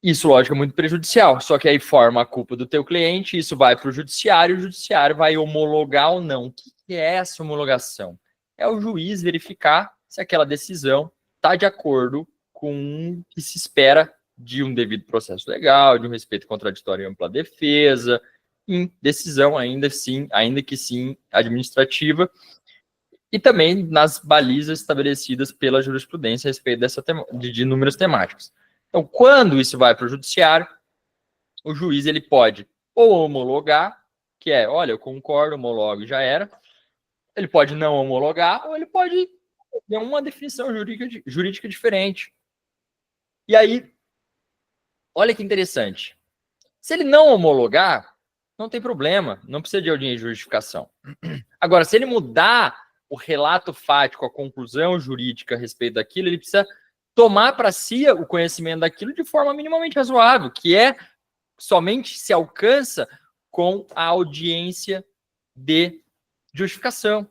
[SPEAKER 2] Isso, lógico, é muito prejudicial, só que aí forma a culpa do teu cliente, isso vai para o judiciário vai homologar ou não. O que é essa homologação? É o juiz verificar se aquela decisão está de acordo com o que se espera de um devido processo legal, de um respeito contraditório e ampla defesa, em decisão ainda que sim, administrativa, e também nas balizas estabelecidas pela jurisprudência a respeito de inúmeras temáticas. Então, quando isso vai para o judiciário, o juiz ele pode ou homologar, que é, olha, eu concordo, homologo, já era. Ele pode não homologar, ou ele pode ter uma definição jurídica diferente. E aí, olha que interessante. Se ele não homologar, não tem problema, não precisa de audiência de justificação. Agora, se ele mudar o relato fático, a conclusão jurídica a respeito daquilo, ele precisa tomar para si o conhecimento daquilo de forma minimamente razoável, que é somente se alcança com a audiência de justificação.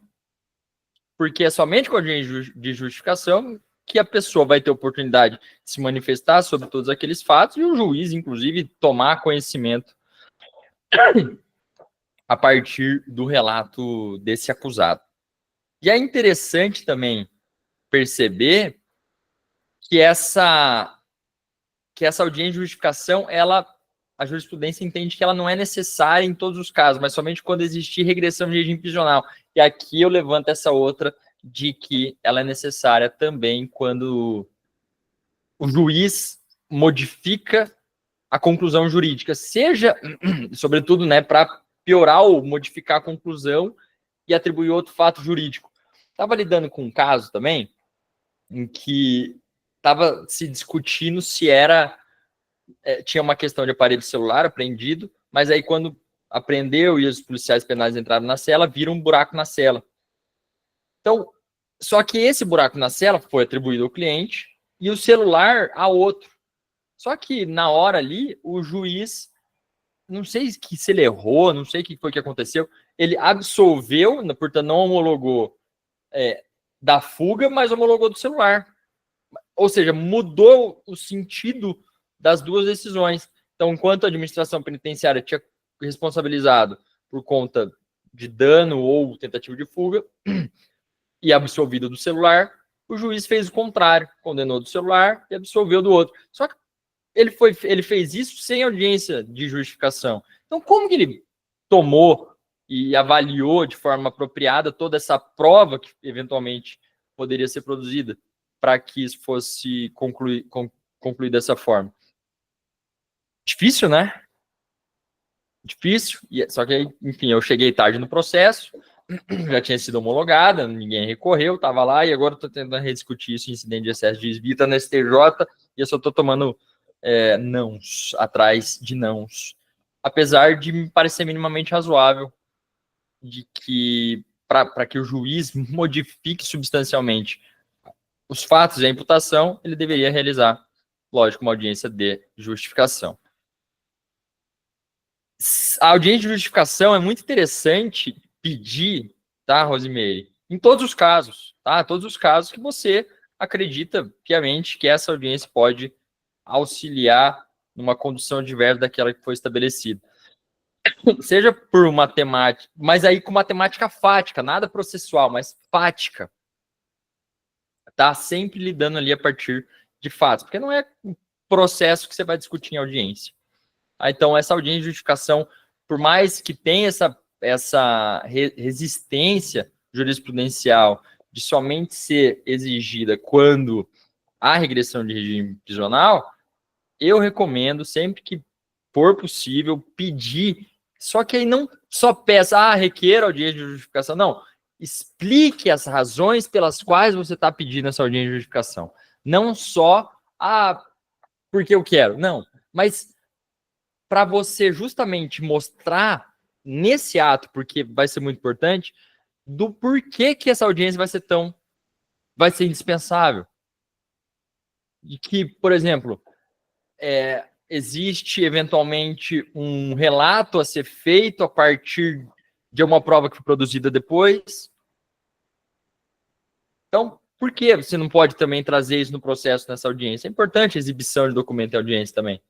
[SPEAKER 2] Porque é somente com a audiência de justificação que a pessoa vai ter oportunidade de se manifestar sobre todos aqueles fatos e o juiz, inclusive, tomar conhecimento a partir do relato desse acusado. E é interessante também perceber que essa audiência de justificação, a jurisprudência entende que ela não é necessária em todos os casos, mas somente quando existir regressão de regime prisional. E aqui eu levanto essa outra de que ela é necessária também quando o juiz modifica a conclusão jurídica, seja, sobretudo, né, para piorar ou modificar a conclusão e atribuir outro fato jurídico. Estava lidando com um caso também em que estava se discutindo se tinha uma questão de aparelho celular apreendido, mas aí quando apreendeu e os policiais penais entraram na cela, viram um buraco na cela. Então, só que esse buraco na cela foi atribuído ao cliente e o celular a outro. Só que na hora ali, o juiz, não sei se ele errou, não sei o que foi que aconteceu, ele absolveu, portanto não homologou da fuga, mas homologou do celular. Ou seja, mudou o sentido das duas decisões. Então, enquanto a administração penitenciária tinha responsabilizado por conta de dano ou tentativa de fuga e absolvido do celular, O juiz fez o contrário, condenou do celular e absolveu do outro. Só que ele fez isso sem audiência de justificação. Então, como que ele tomou e avaliou de forma apropriada toda essa prova que eventualmente poderia ser produzida para que isso fosse concluir dessa forma? Difícil, né? Difícil. Só que, enfim, eu cheguei tarde no processo, já tinha sido homologada, ninguém recorreu, estava lá, e agora estou tentando rediscutir isso, incidente de excesso de desvio, tá no STJ, e eu só estou tomando nãos, atrás de nãos. Apesar de me parecer minimamente razoável de que, para que o juiz modifique substancialmente os fatos e a imputação, ele deveria realizar, lógico, uma audiência de justificação. A audiência de justificação é muito interessante pedir, tá, Rosemary? Em todos os casos, tá? Todos os casos que você acredita piamente que essa audiência pode auxiliar numa condução diversa daquela que foi estabelecida. Seja por matemática, mas aí com matemática fática, nada processual, mas fática. Tá sempre lidando ali a partir de fatos, porque não é um processo que você vai discutir em audiência. Então, essa audiência de justificação, por mais que tenha essa resistência jurisprudencial de somente ser exigida quando há regressão de regime prisional, eu recomendo, sempre que for possível, pedir, só que aí não só peça, requer audiência de justificação, não. Explique as razões pelas quais você está pedindo essa audiência de justificação. Não só, porque eu quero, não. Mas para você justamente mostrar nesse ato, porque vai ser muito importante, do porquê que essa audiência vai ser indispensável. De que, por exemplo, existe eventualmente um relato a ser feito a partir de uma prova que foi produzida depois. Então, por que você não pode também trazer isso no processo nessa audiência? É importante a exibição de documento em audiência também.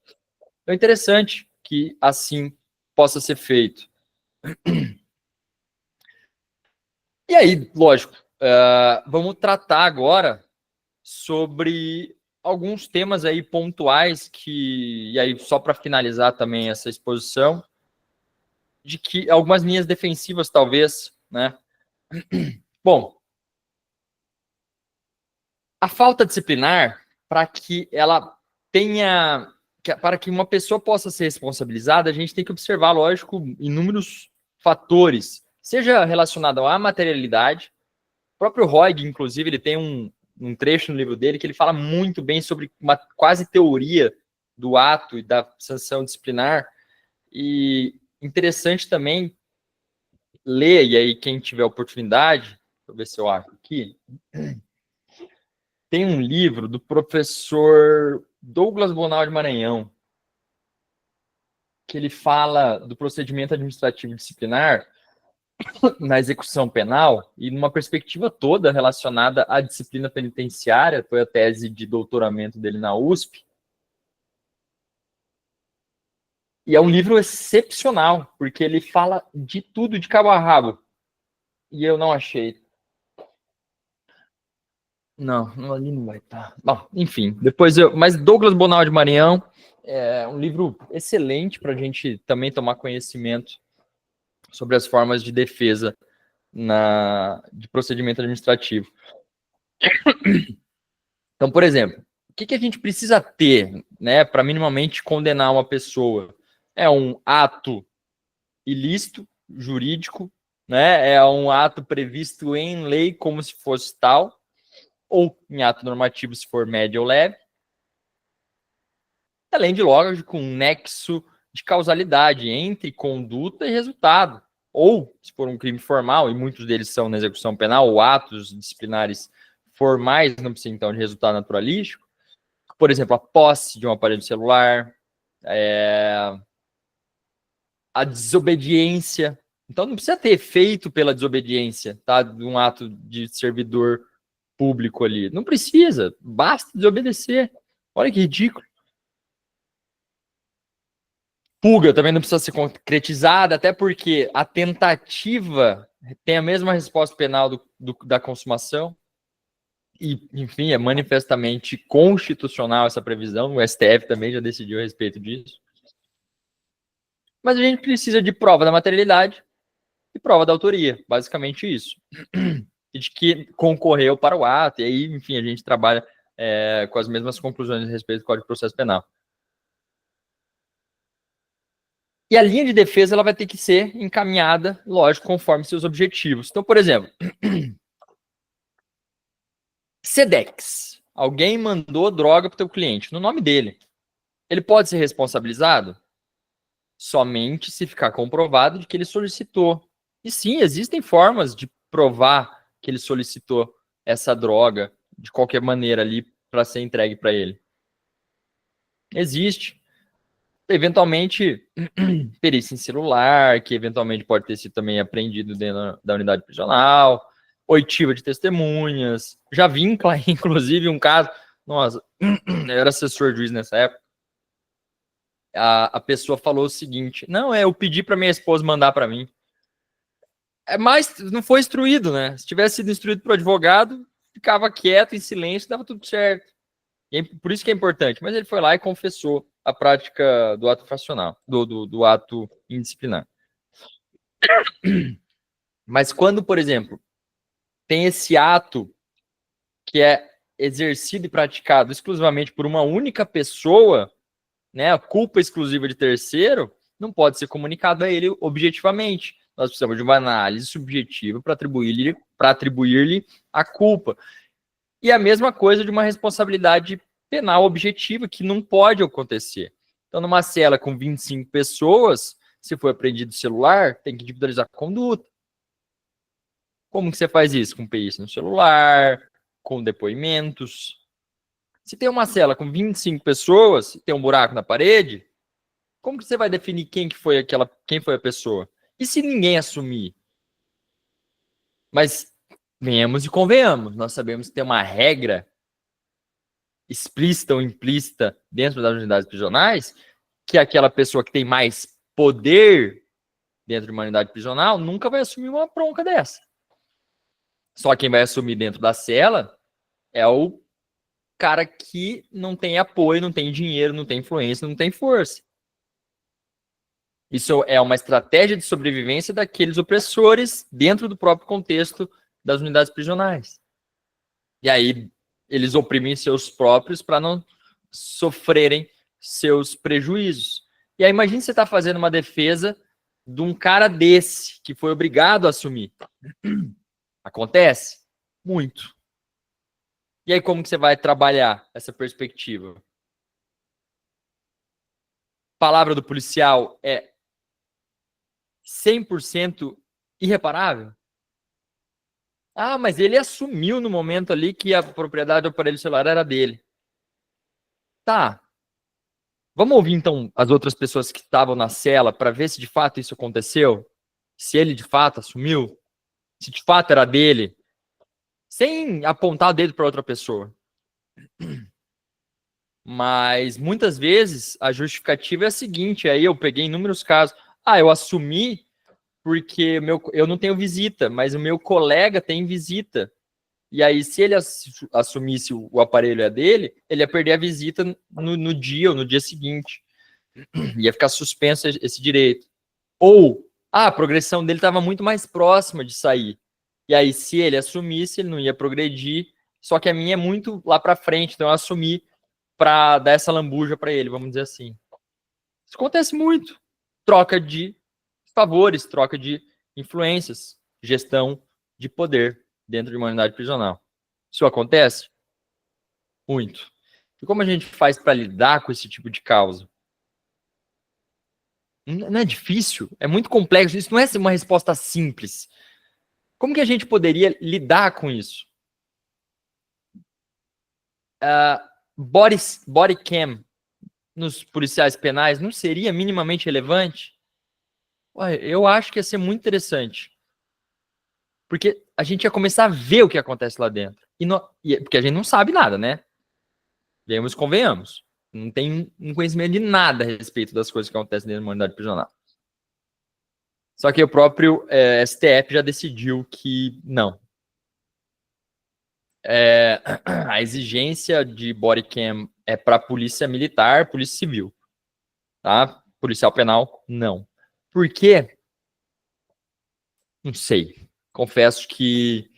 [SPEAKER 2] Então, é interessante que assim possa ser feito. E aí, lógico, vamos tratar agora sobre alguns temas aí pontuais e aí só para finalizar também essa exposição, de que algumas linhas defensivas talvez, né? Bom, a falta disciplinar, para que ela tenha, para que uma pessoa possa ser responsabilizada, a gente tem que observar, lógico, inúmeros fatores, seja relacionado à materialidade. O próprio Roig, inclusive, ele tem um trecho no livro dele que ele fala muito bem sobre uma quase teoria do ato e da sanção disciplinar. E interessante também ler, e aí quem tiver oportunidade, deixa eu ver se eu acho aqui, tem um livro do professor Douglas Bonal de Maranhão, que ele fala do procedimento administrativo disciplinar na execução penal e numa perspectiva toda relacionada à disciplina penitenciária, foi a tese de doutoramento dele na USP. E é um livro excepcional, porque ele fala de tudo de cabo a rabo. E eu não achei. Não, ali não vai estar. Bom, enfim, mas Douglas Bonal de Maranhão é um livro excelente para a gente também tomar conhecimento sobre as formas de defesa de procedimento administrativo. Então, por exemplo, o que a gente precisa ter, né, para minimamente condenar uma pessoa? É um ato ilícito, jurídico, né? É um ato previsto em lei como se fosse tal, ou em ato normativo se for médio ou leve, além de, lógico, um nexo de causalidade entre conduta e resultado, ou, se for um crime formal, e muitos deles são na execução penal, ou atos disciplinares formais, não precisa, então, de resultado naturalístico, por exemplo, a posse de um aparelho celular, a desobediência. Então, não precisa ter efeito pela desobediência, tá? De um ato de servidor público ali. Não precisa, basta desobedecer. Olha que ridículo. Fuga também não precisa ser concretizada, até porque a tentativa tem a mesma resposta penal da consumação. enfim, é manifestamente constitucional essa previsão, o STF também já decidiu a respeito disso. Mas a gente precisa de prova da materialidade e prova da autoria, basicamente isso. E de que concorreu para o ato, e aí, enfim, a gente trabalha com as mesmas conclusões a respeito do Código de Processo Penal. E a linha de defesa ela vai ter que ser encaminhada, lógico, conforme seus objetivos. Então, por exemplo, Sedex. Alguém mandou droga para o teu cliente, no nome dele. Ele pode ser responsabilizado? Somente se ficar comprovado de que ele solicitou. E sim, existem formas de provar que ele solicitou essa droga de qualquer maneira ali para ser entregue para ele. Existe. Eventualmente, perícia em celular, que eventualmente pode ter sido também apreendido dentro da unidade prisional, oitiva de testemunhas. Já vi, inclusive, um caso, nossa, eu era assessor juiz nessa época, a pessoa falou o seguinte, não, eu pedi para minha esposa mandar para mim. Mas não foi instruído, né? Se tivesse sido instruído por advogado, ficava quieto, em silêncio, dava tudo certo. E por isso que é importante. Mas ele foi lá e confessou a prática do ato infracional, do ato indisciplinar. Mas quando, por exemplo, tem esse ato que é exercido e praticado exclusivamente por uma única pessoa, né, a culpa exclusiva de terceiro, não pode ser comunicado a ele objetivamente. Nós precisamos de uma análise subjetiva para atribuir-lhe a culpa. E a mesma coisa de uma responsabilidade penal objetiva, que não pode acontecer. Então, numa cela com 25 pessoas, se for apreendido o celular, tem que individualizar a conduta. Como que você faz isso? Com perícia no celular, com depoimentos. Se tem uma cela com 25 pessoas, tem um buraco na parede, como que você vai definir quem foi a pessoa? E se ninguém assumir? Mas venhamos e convenhamos, nós sabemos que tem uma regra explícita ou implícita dentro das unidades prisionais, que aquela pessoa que tem mais poder dentro de uma unidade prisional nunca vai assumir uma bronca dessa. Só quem vai assumir dentro da cela é o cara que não tem apoio, não tem dinheiro, não tem influência, não tem força. Isso é uma estratégia de sobrevivência daqueles opressores dentro do próprio contexto das unidades prisionais. E aí eles oprimem seus próprios para não sofrerem seus prejuízos. E aí imagine você está fazendo uma defesa de um cara desse que foi obrigado a assumir. Acontece? Muito. E aí como que você vai trabalhar essa perspectiva? A palavra do policial é 100% irreparável? Ah, mas ele assumiu no momento ali que a propriedade do aparelho celular era dele. Tá. Vamos ouvir então as outras pessoas que estavam na cela para ver se de fato isso aconteceu? Se ele de fato assumiu? Se de fato era dele? Sem apontar o dedo para outra pessoa. Mas muitas vezes a justificativa é a seguinte, aí eu peguei inúmeros casos. Ah, eu assumi porque eu não tenho visita, mas o meu colega tem visita. E aí, se ele assumisse o aparelho é dele, ele ia perder a visita no dia ou no dia seguinte. Ia ficar suspenso esse direito. Ou, a progressão dele estava muito mais próxima de sair. E aí, se ele assumisse, ele não ia progredir. Só que a minha é muito lá para frente, então eu assumi para dar essa lambuja para ele, vamos dizer assim. Isso acontece muito. Troca de favores, troca de influências, gestão de poder dentro de uma unidade prisional. Isso acontece? Muito. E como a gente faz para lidar com esse tipo de causa? Não é difícil, é muito complexo, isso não é uma resposta simples. Como que a gente poderia lidar com isso? Body cam nos policiais penais não seria minimamente relevante? Eu acho que ia ser muito interessante. Porque a gente ia começar a ver o que acontece lá dentro. Porque a gente não sabe nada, né? Venhamos e convenhamos. Não tem um conhecimento de nada a respeito das coisas que acontecem dentro da unidade prisional. Só que o próprio STF já decidiu que não. A exigência de body cam é para polícia militar, polícia civil, tá? Policial penal, não. Por quê? Não sei. Confesso que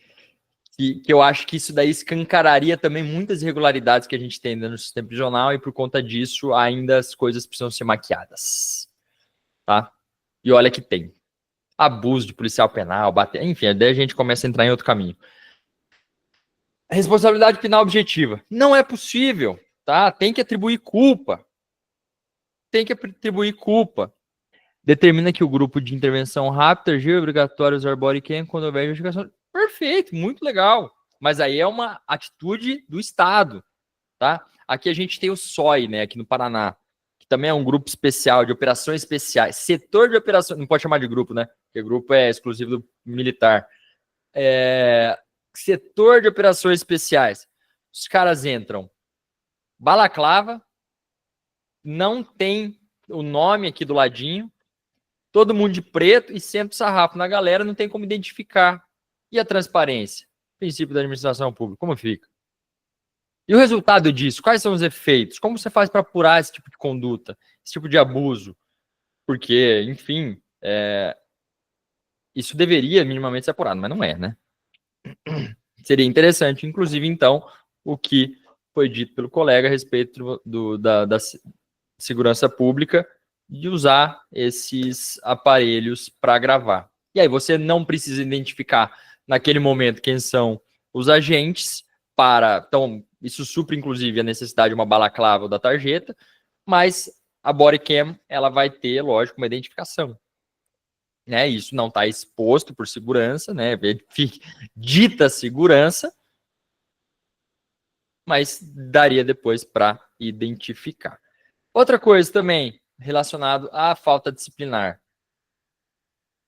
[SPEAKER 2] eu acho que isso daí escancararia também muitas irregularidades que a gente tem no sistema prisional e por conta disso ainda as coisas precisam ser maquiadas, tá? E olha que tem abuso de policial penal, bater, enfim, daí a gente começa a entrar em outro caminho. Responsabilidade penal objetiva. Não é possível, tá? Tem que atribuir culpa. Determina que o grupo de intervenção rápida é obrigatório usar body cam quando houver investigação. Perfeito, muito legal. Mas aí é uma atitude do Estado, tá? Aqui a gente tem o SOI, né, aqui no Paraná, que também é um grupo especial de operações especiais. Setor de operações, não pode chamar de grupo, né? Porque grupo é exclusivo do militar. Setor de operações especiais. Os caras entram balaclava, não tem o nome aqui do ladinho, todo mundo de preto e senta o sarrafo na galera, não tem como identificar. E a transparência? Princípio da administração pública, como fica? E o resultado disso? Quais são os efeitos? Como você faz para apurar esse tipo de conduta, esse tipo de abuso? Porque, enfim, isso deveria minimamente ser apurado, mas não é, né? Seria interessante, inclusive, então, o que foi dito pelo colega a respeito da segurança pública de usar esses aparelhos para gravar. E aí você não precisa identificar naquele momento quem são os agentes então, isso supre, inclusive, a necessidade de uma balaclava ou da tarjeta, mas a body cam, ela vai ter, lógico, uma identificação. Né? Isso não está exposto por segurança, né? Dita segurança, mas daria depois para identificar. Outra coisa também relacionado à falta disciplinar.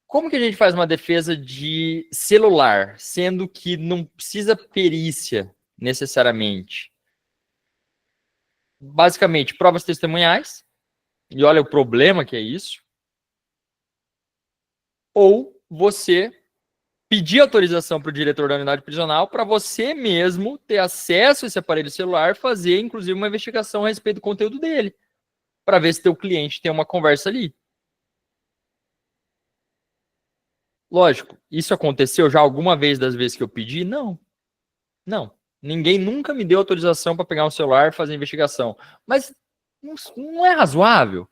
[SPEAKER 2] Como que a gente faz uma defesa de celular, sendo que não precisa perícia necessariamente? Basicamente, provas testemunhais, e olha o problema que é isso, ou você pedir autorização para o diretor da unidade prisional para você mesmo ter acesso a esse aparelho celular, fazer, inclusive, uma investigação a respeito do conteúdo dele, para ver se teu cliente tem uma conversa ali. Lógico, isso aconteceu já alguma vez das vezes que eu pedi? Não. Ninguém nunca me deu autorização para pegar um celular e fazer investigação. Mas não é razoável,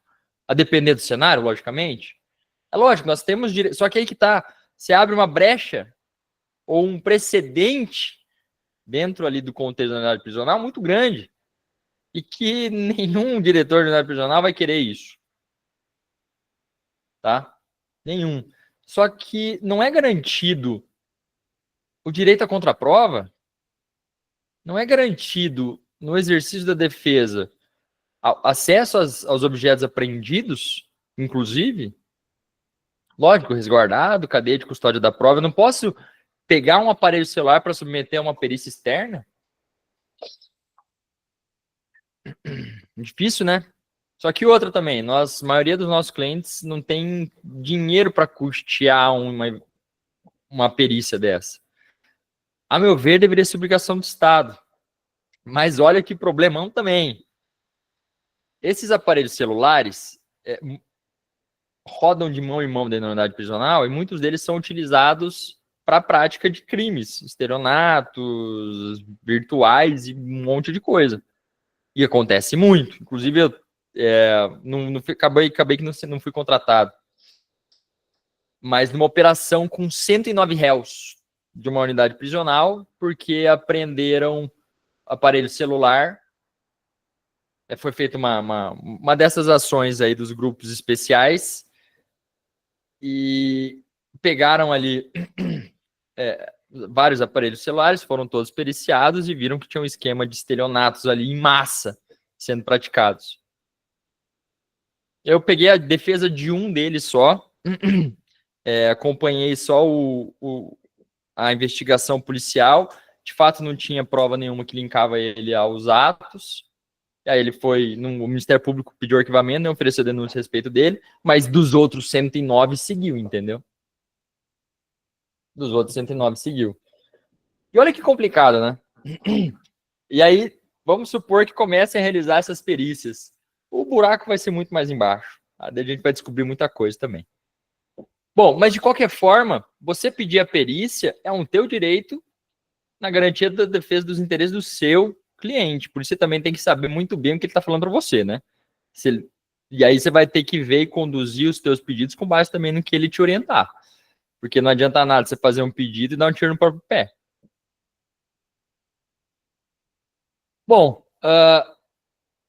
[SPEAKER 2] a depender do cenário, logicamente. É lógico, nós temos direito. Só que aí que tá. Você abre uma brecha ou um precedente dentro ali do contexto da unidade prisional muito grande. E que nenhum diretor de unidade prisional vai querer isso. Tá? Nenhum. Só que não é garantido o direito à contraprova, não é garantido no exercício da defesa acesso aos objetos apreendidos, inclusive, lógico, resguardado, cadeia de custódia da prova. Eu não posso pegar um aparelho celular para submeter a uma perícia externa? Difícil, né? Só que outra também, a maioria dos nossos clientes não tem dinheiro para custear uma perícia dessa. A meu ver, deveria ser obrigação do Estado. Mas olha que problemão também. Esses aparelhos celulares rodam de mão em mão dentro da unidade prisional e muitos deles são utilizados para a prática de crimes, estelionatos virtuais e um monte de coisa. E acontece muito. Inclusive, eu acabei que não fui contratado. Mas numa operação com 109 réus de uma unidade prisional, porque apreenderam aparelho celular. Foi feita uma dessas ações aí dos grupos especiais e pegaram ali vários aparelhos celulares, foram todos periciados e viram que tinha um esquema de estelionatos ali em massa sendo praticados. Eu peguei a defesa de um deles só, acompanhei só a investigação policial, de fato não tinha prova nenhuma que linkava ele aos atos, e aí ele foi, o Ministério Público pediu arquivamento, não ofereceu denúncia a respeito dele, mas dos outros 109 seguiu, entendeu? Dos outros 109 seguiu. E olha que complicado, né? E aí, vamos supor que comecem a realizar essas perícias. O buraco vai ser muito mais embaixo. Daí a gente vai descobrir muita coisa também. Bom, mas de qualquer forma, você pedir a perícia é um teu direito na garantia da defesa dos interesses do seu cliente. Por isso você também tem que saber muito bem o que ele está falando para você, né? E aí você vai ter que ver e conduzir os teus pedidos com base também no que ele te orientar. Porque não adianta nada você fazer um pedido e dar um tiro no próprio pé. Bom,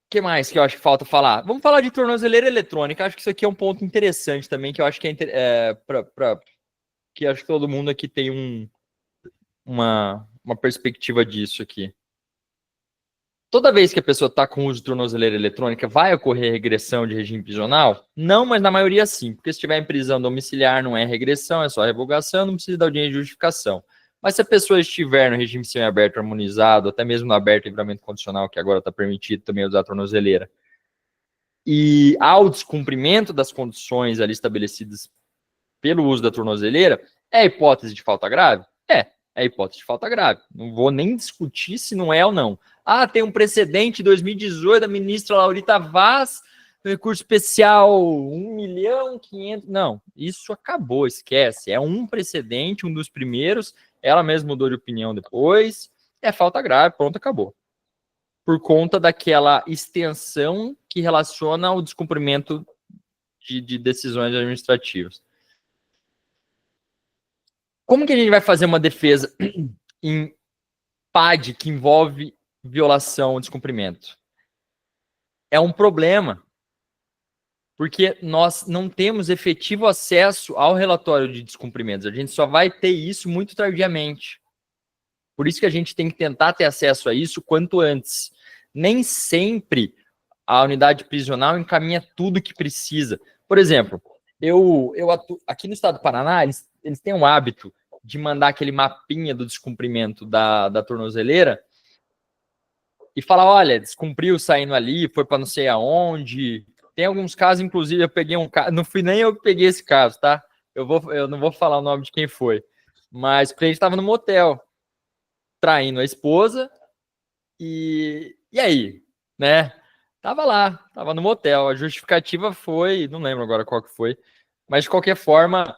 [SPEAKER 2] que mais que eu acho que falta falar? Vamos falar de tornozeleira eletrônica. Acho que isso aqui é um ponto interessante também, que eu acho que que acho que todo mundo aqui tem uma perspectiva disso aqui. Toda vez que a pessoa está com uso de tornozeleira eletrônica, vai ocorrer regressão de regime prisional? Não, mas na maioria sim, porque se estiver em prisão domiciliar não é regressão, é só revogação, não precisa de audiência de justificação. Mas se a pessoa estiver no regime semiaberto harmonizado, até mesmo no aberto livramento condicional, que agora está permitido também usar a tornozeleira, e ao descumprimento das condições ali estabelecidas pelo uso da tornozeleira, é hipótese de falta grave? É hipótese de falta grave. Não vou nem discutir se não é ou não. Tem um precedente, 2018, da ministra Laurita Vaz, no recurso especial 1.500.000. Não, isso acabou, esquece. É um precedente, um dos primeiros. Ela mesma mudou de opinião depois. É falta grave, pronto, acabou. Por conta daquela extensão que relaciona ao descumprimento de decisões administrativas. Como que a gente vai fazer uma defesa em PAD que envolve violação ou descumprimento? É um problema, porque nós não temos efetivo acesso ao relatório de descumprimentos. A gente só vai ter isso muito tardiamente. Por isso que a gente tem que tentar ter acesso a isso quanto antes. Nem sempre a unidade prisional encaminha tudo que precisa. Por exemplo, aqui no estado do Paraná, eles têm um hábito de mandar aquele mapinha do descumprimento da tornozeleira e falar, olha, descumpriu saindo ali, foi para não sei aonde. Tem alguns casos, inclusive, eu peguei um caso, não fui nem eu que peguei esse caso, tá? Eu não vou falar o nome de quem foi, mas o cliente estava no motel, traindo a esposa, e aí, né? Tava no motel, a justificativa foi, não lembro agora qual que foi, mas de qualquer forma,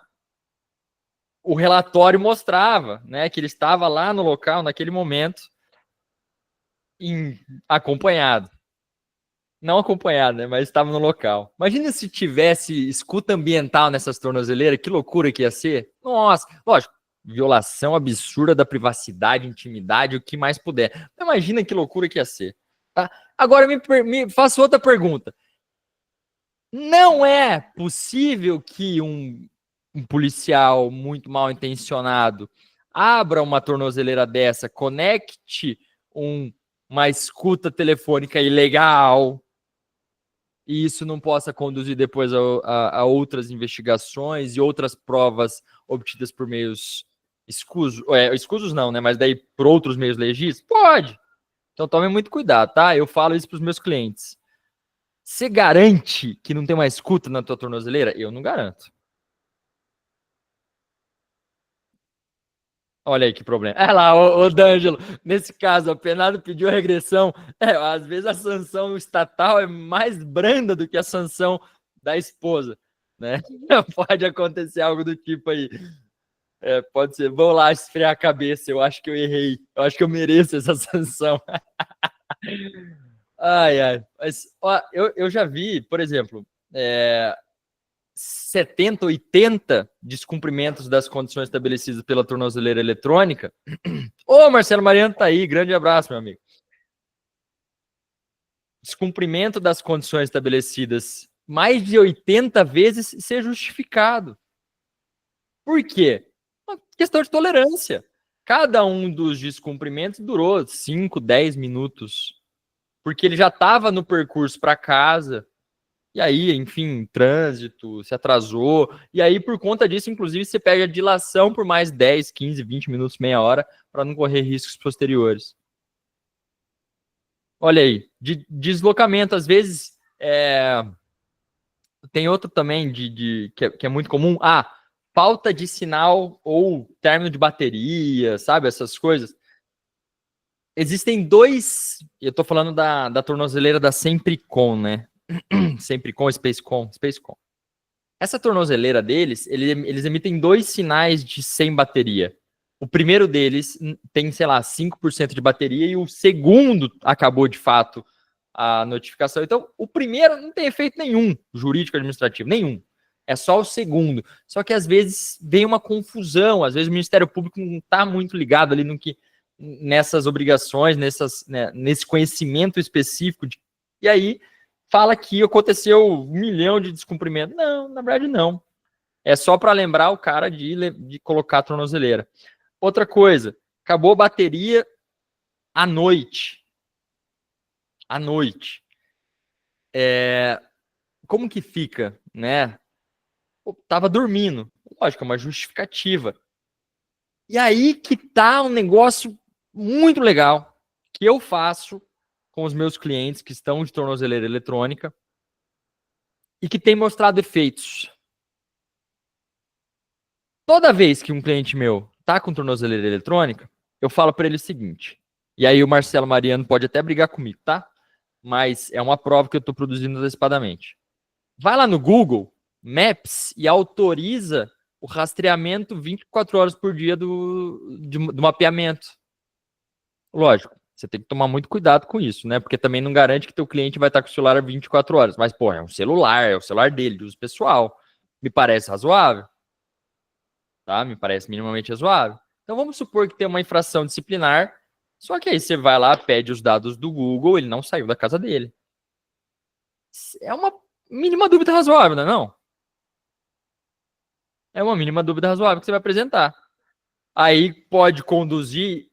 [SPEAKER 2] o relatório mostrava, né, que ele estava lá no local, naquele momento, acompanhado. Não acompanhado, né, mas estava no local. Imagina se tivesse escuta ambiental nessas tornozeleiras, que loucura que ia ser. Nossa, lógico, violação absurda da privacidade, intimidade, o que mais puder. Imagina que loucura que ia ser. Tá? Agora me faço outra pergunta. Não é possível que um policial muito mal intencionado abra uma tornozeleira dessa, conecte uma escuta telefônica ilegal e isso não possa conduzir depois a outras investigações e outras provas obtidas por meios escusos, escusos não, né? Mas daí por outros meios legis? Pode. Então tome muito cuidado, tá? Eu falo isso para os meus clientes. Você garante que não tem uma escuta na tua tornozeleira? Eu não garanto. Olha aí que problema. É lá, o D'Angelo, nesse caso, o penado pediu a regressão. Às vezes a sanção estatal é mais branda do que a sanção da esposa, né? Pode acontecer algo do tipo aí. Pode ser, vou lá esfriar a cabeça, eu acho que eu errei, eu acho que eu mereço essa sanção. Ai. Mas, ó, eu já vi, por exemplo, 70, 80 descumprimentos das condições estabelecidas pela tornozeleira eletrônica. Ô, Marcelo Mariano tá aí, grande abraço, meu amigo. Descumprimento das condições estabelecidas mais de 80 vezes ser justificado. Por quê? Uma questão de tolerância. Cada um dos descumprimentos durou 5, 10 minutos, porque ele já estava no percurso para casa. E aí, enfim, trânsito, se atrasou. E aí, por conta disso, inclusive, você pega a dilação por mais 10, 15, 20 minutos, meia hora, para não correr riscos posteriores. Olha aí, de deslocamento, às vezes, tem outro também que é muito comum. Falta de sinal ou término de bateria, sabe? Essas coisas. existem dois... Eu tô falando da tornozeleira da Sempricon, né? Sempricon, Spacecon. Essa tornozeleira deles, eles emitem 2 sinais de sem bateria. O primeiro deles tem, sei lá, 5% de bateria e o segundo acabou, de fato, a notificação. Então, o primeiro não tem efeito nenhum, jurídico, administrativo, nenhum. É só o segundo. Só que, às vezes, vem uma confusão. Às vezes, o Ministério Público não está muito ligado ali nessas obrigações, nesse conhecimento específico. E aí, fala que aconteceu 1 milhão de descumprimentos. Não, na verdade, não. É só para lembrar o cara de colocar a tornozeleira. Outra coisa, acabou a bateria à noite. À noite. Como que fica, né? Pô, tava dormindo. Lógico, é uma justificativa. E aí que tá um negócio muito legal que eu faço com os meus clientes que estão de tornozeleira eletrônica e que tem mostrado efeitos. Toda vez que um cliente meu tá com tornozeleira eletrônica, eu falo para ele o seguinte, e aí o Marcelo Mariano pode até brigar comigo, tá? Mas é uma prova que eu tô produzindo antecipadamente. Vai lá no Google Maps e autoriza o rastreamento 24 horas por dia do mapeamento. Lógico, você tem que tomar muito cuidado com isso, né? Porque também não garante que teu cliente vai estar com o celular 24 horas. Mas, pô, é um celular, é o celular dele, de uso pessoal. Me parece razoável. Tá? Me parece minimamente razoável. Então, vamos supor que tem uma infração disciplinar, só que aí você vai lá, pede os dados do Google, ele não saiu da casa dele. É uma mínima dúvida razoável, não é não? É uma mínima dúvida razoável que você vai apresentar. Aí pode conduzir,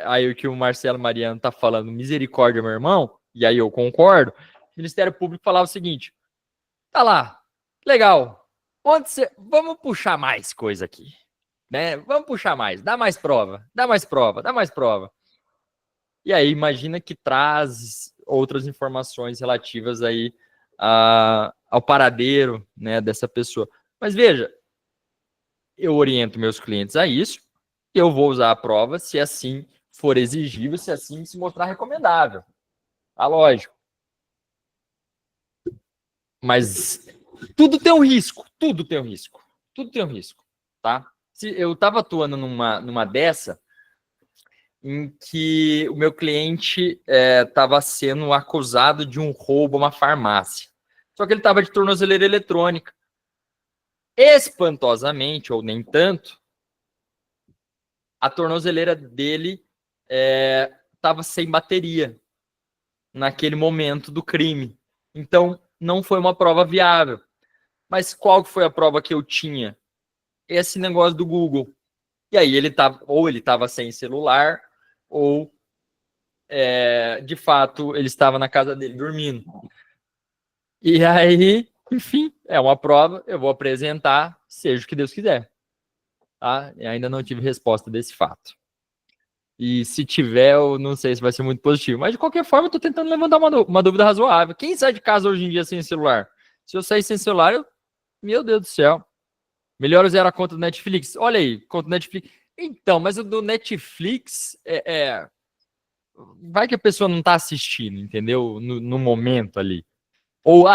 [SPEAKER 2] aí o que o Marcelo Mariano tá falando, misericórdia, meu irmão, e aí eu concordo, o Ministério Público falava o seguinte, tá lá, legal, vamos puxar mais coisa aqui, né? Vamos puxar mais, dá mais prova. E aí imagina que traz outras informações relativas aí ao paradeiro, né, dessa pessoa. Mas veja, eu oriento meus clientes a isso, e eu vou usar a prova se assim for exigível, se assim se mostrar recomendável. Tá, lógico. Mas tudo tem um risco, tá? Se eu estava atuando numa dessa, em que o meu cliente estava sendo acusado de um roubo a uma farmácia. Só que ele estava de tornozeleira eletrônica. Espantosamente, ou nem tanto, a tornozeleira dele estava sem bateria naquele momento do crime. Então, não foi uma prova viável. Mas qual foi a prova que eu tinha? Esse negócio do Google. E aí ele estava sem celular, ou de fato ele estava na casa dele dormindo. E aí, enfim, é uma prova, eu vou apresentar, seja o que Deus quiser. Tá? E ainda não tive resposta desse fato. E se tiver, eu não sei se vai ser muito positivo. Mas de qualquer forma, eu estou tentando levantar uma dúvida razoável. Quem sai de casa hoje em dia sem celular? Se eu sair sem celular, meu Deus do céu. Melhor usar a conta do Netflix. Olha aí, conta do Netflix. Então, mas o do Netflix vai que a pessoa não está assistindo, entendeu? No momento ali. Ou,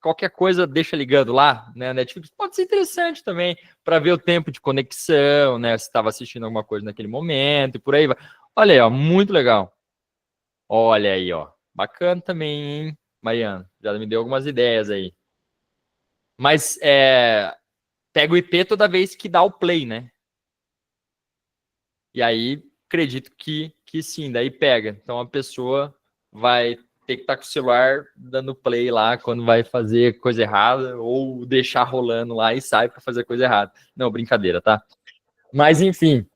[SPEAKER 2] qualquer coisa deixa ligando lá, né? Netflix pode ser interessante também para ver o tempo de conexão, né? Se estava assistindo alguma coisa naquele momento e por aí vai. Olha aí, ó, muito legal. Olha aí, ó, bacana também, hein, Mariano? Já me deu algumas ideias aí. Mas pega o IP toda vez que dá o play, né? E aí acredito que sim, daí pega. Então a pessoa vai ter que estar com o celular dando play lá quando vai fazer coisa errada, ou deixar rolando lá e sai para fazer coisa errada. Não, brincadeira, tá? Mas enfim.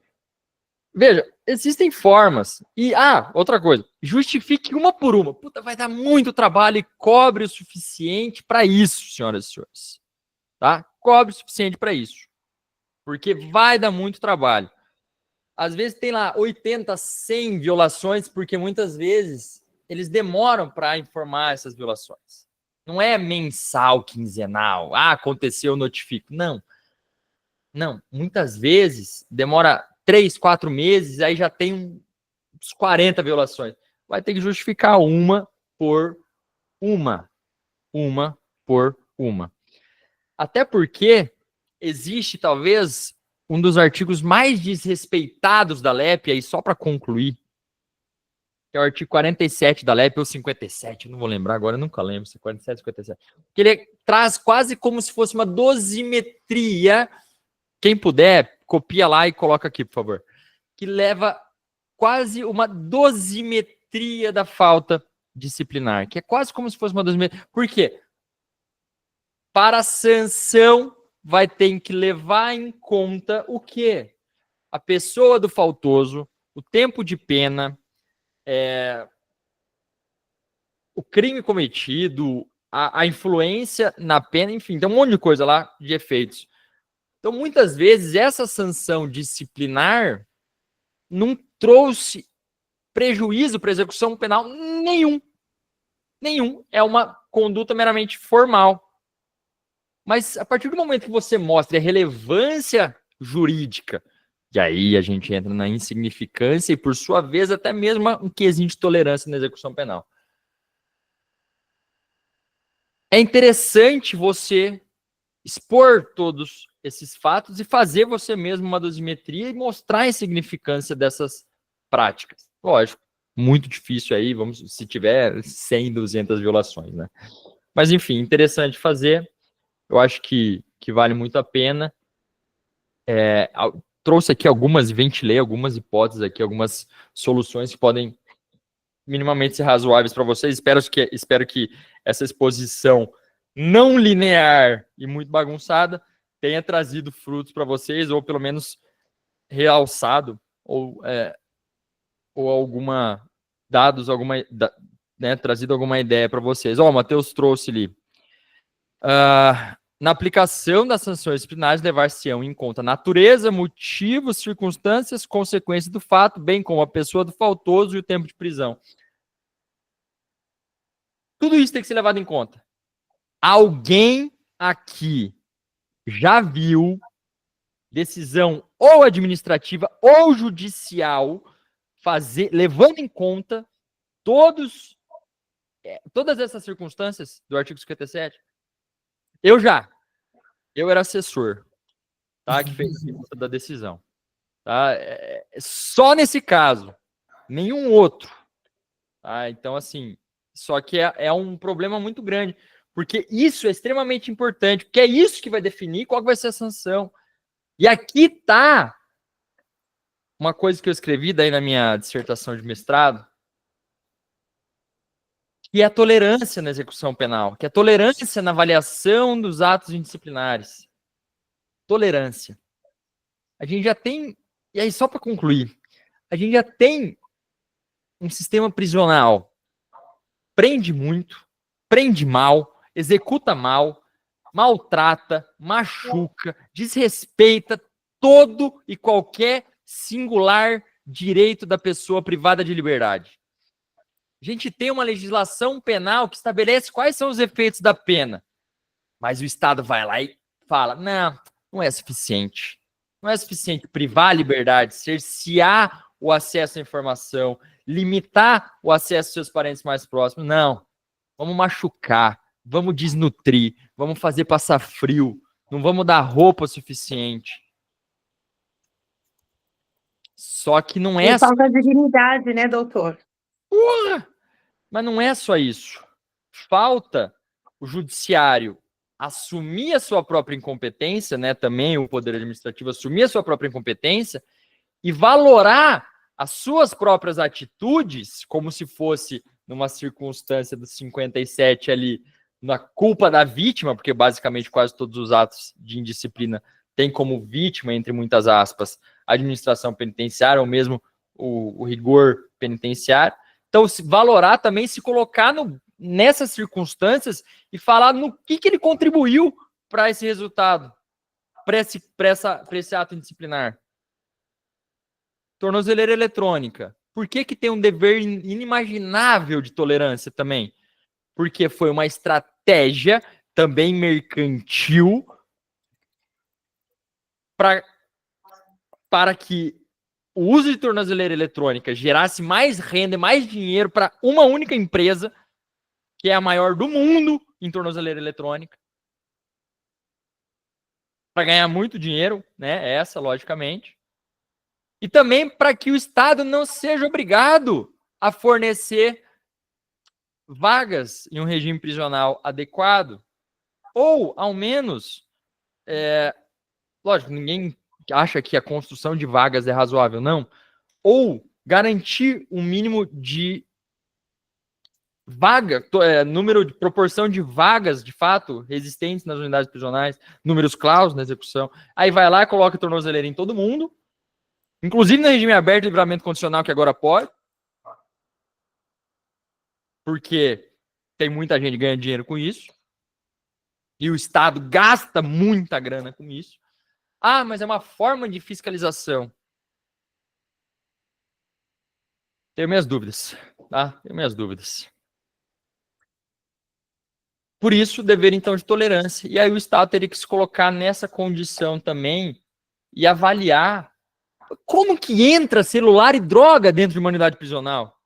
[SPEAKER 2] Veja, existem formas. E, outra coisa, justifique uma por uma. Puta, vai dar muito trabalho e cobre o suficiente para isso, senhoras e senhores. Tá? Cobre o suficiente para isso. Porque vai dar muito trabalho. Às vezes tem lá 80, 100 violações, porque muitas vezes eles demoram para informar essas violações. Não é mensal, quinzenal. Aconteceu, notifico. Não. Não. Muitas vezes demora 3, 4 meses, aí já tem 40 violações. Vai ter que justificar uma por uma. Uma por uma. Até porque existe, talvez, um dos artigos mais desrespeitados da LEP, aí só para concluir, que é o artigo 47 da LEP, ou 57, não vou lembrar agora, eu nunca lembro, se é 47 ou 57, que ele traz quase como se fosse uma dosimetria. Quem puder, copia lá e coloca aqui, por favor. Que leva quase uma dosimetria da falta disciplinar, que é quase como se fosse uma dosimetria. Por quê? Para a sanção, vai ter que levar em conta o quê? A pessoa do faltoso, o tempo de pena, o crime cometido, a influência na pena, enfim, tem um monte de coisa lá de efeitos. Então, muitas vezes, essa sanção disciplinar não trouxe prejuízo para a execução penal nenhum. Nenhum. É uma conduta meramente formal. Mas, a partir do momento que você mostra a relevância jurídica, e aí a gente entra na insignificância e, por sua vez, até mesmo um quesinho de tolerância na execução penal. É interessante você expor todos esses fatos e fazer você mesmo uma dosimetria e mostrar a insignificância dessas práticas. Lógico, muito difícil aí, se tiver 100, 200 violações, né? Mas, enfim, interessante fazer. Eu acho que vale muito a pena. Trouxe aqui ventilei algumas hipóteses aqui, algumas soluções que podem minimamente ser razoáveis para vocês. Espero que essa exposição não linear e muito bagunçada tenha trazido frutos para vocês, ou pelo menos realçado, ou trazido alguma ideia para vocês. O Matheus trouxe ali. Na aplicação das sanções disciplinares, levar-se-ão em conta a natureza, motivos, circunstâncias, consequências do fato, bem como a pessoa do faltoso e o tempo de prisão. Tudo isso tem que ser levado em conta. Alguém aqui já viu decisão ou administrativa ou judicial levando em conta todas essas circunstâncias do artigo 57? Eu era assessor, tá, que fez a da decisão, tá? Só nesse caso, nenhum outro, tá? Então, assim, só que é um problema muito grande, porque isso é extremamente importante, porque é isso que vai definir qual vai ser a sanção. E aqui tá uma coisa que eu escrevi daí na minha dissertação de mestrado, que é a tolerância na execução penal, que é a tolerância na avaliação dos atos indisciplinares. Tolerância. A gente já tem, e aí só para concluir, a gente já tem um sistema prisional. Prende muito, prende mal, executa mal, maltrata, machuca, desrespeita todo e qualquer singular direito da pessoa privada de liberdade. A gente tem uma legislação penal que estabelece quais são os efeitos da pena, mas o Estado vai lá e fala, não é suficiente. Não é suficiente privar a liberdade, cercear o acesso à informação, limitar o acesso aos seus parentes mais próximos. Não. Vamos machucar, vamos desnutrir, vamos fazer passar frio, não vamos dar roupa o suficiente. Só que não é...
[SPEAKER 4] falta de dignidade, né, doutor?
[SPEAKER 2] Porra! Mas não é só isso. Falta o judiciário assumir a sua própria incompetência, né? Também o poder administrativo assumir a sua própria incompetência e valorar as suas próprias atitudes como se fosse numa circunstância do 57 ali, na culpa da vítima, porque basicamente quase todos os atos de indisciplina têm como vítima, entre muitas aspas, a administração penitenciária ou mesmo o rigor penitenciário. Então, valorar também, se colocar nessas circunstâncias e falar no que ele contribuiu para esse resultado, para esse ato indisciplinar. Tornozeleira eletrônica. Por que tem um dever inimaginável de tolerância também? Porque foi uma estratégia também mercantil para que o uso de tornozeleira eletrônica gerasse mais renda e mais dinheiro para uma única empresa, que é a maior do mundo em tornozeleira eletrônica, para ganhar muito dinheiro, né? Essa, logicamente. E também para que o Estado não seja obrigado a fornecer vagas em um regime prisional adequado, ou, ao menos, lógico, ninguém acha que a construção de vagas é razoável, não, ou garantir um mínimo de vaga, número de proporção de vagas, de fato, resistentes nas unidades prisionais, números claros na execução. Aí vai lá e coloca tornozeleira em todo mundo, inclusive no regime aberto, livramento condicional, que agora pode, porque tem muita gente ganhando dinheiro com isso, e o Estado gasta muita grana com isso. Ah, mas é uma forma de fiscalização. Tenho minhas dúvidas, tá? Tenho minhas dúvidas. Por isso, dever, então, de tolerância. E aí o Estado teria que se colocar nessa condição também e avaliar como que entra celular e droga dentro de uma unidade prisional.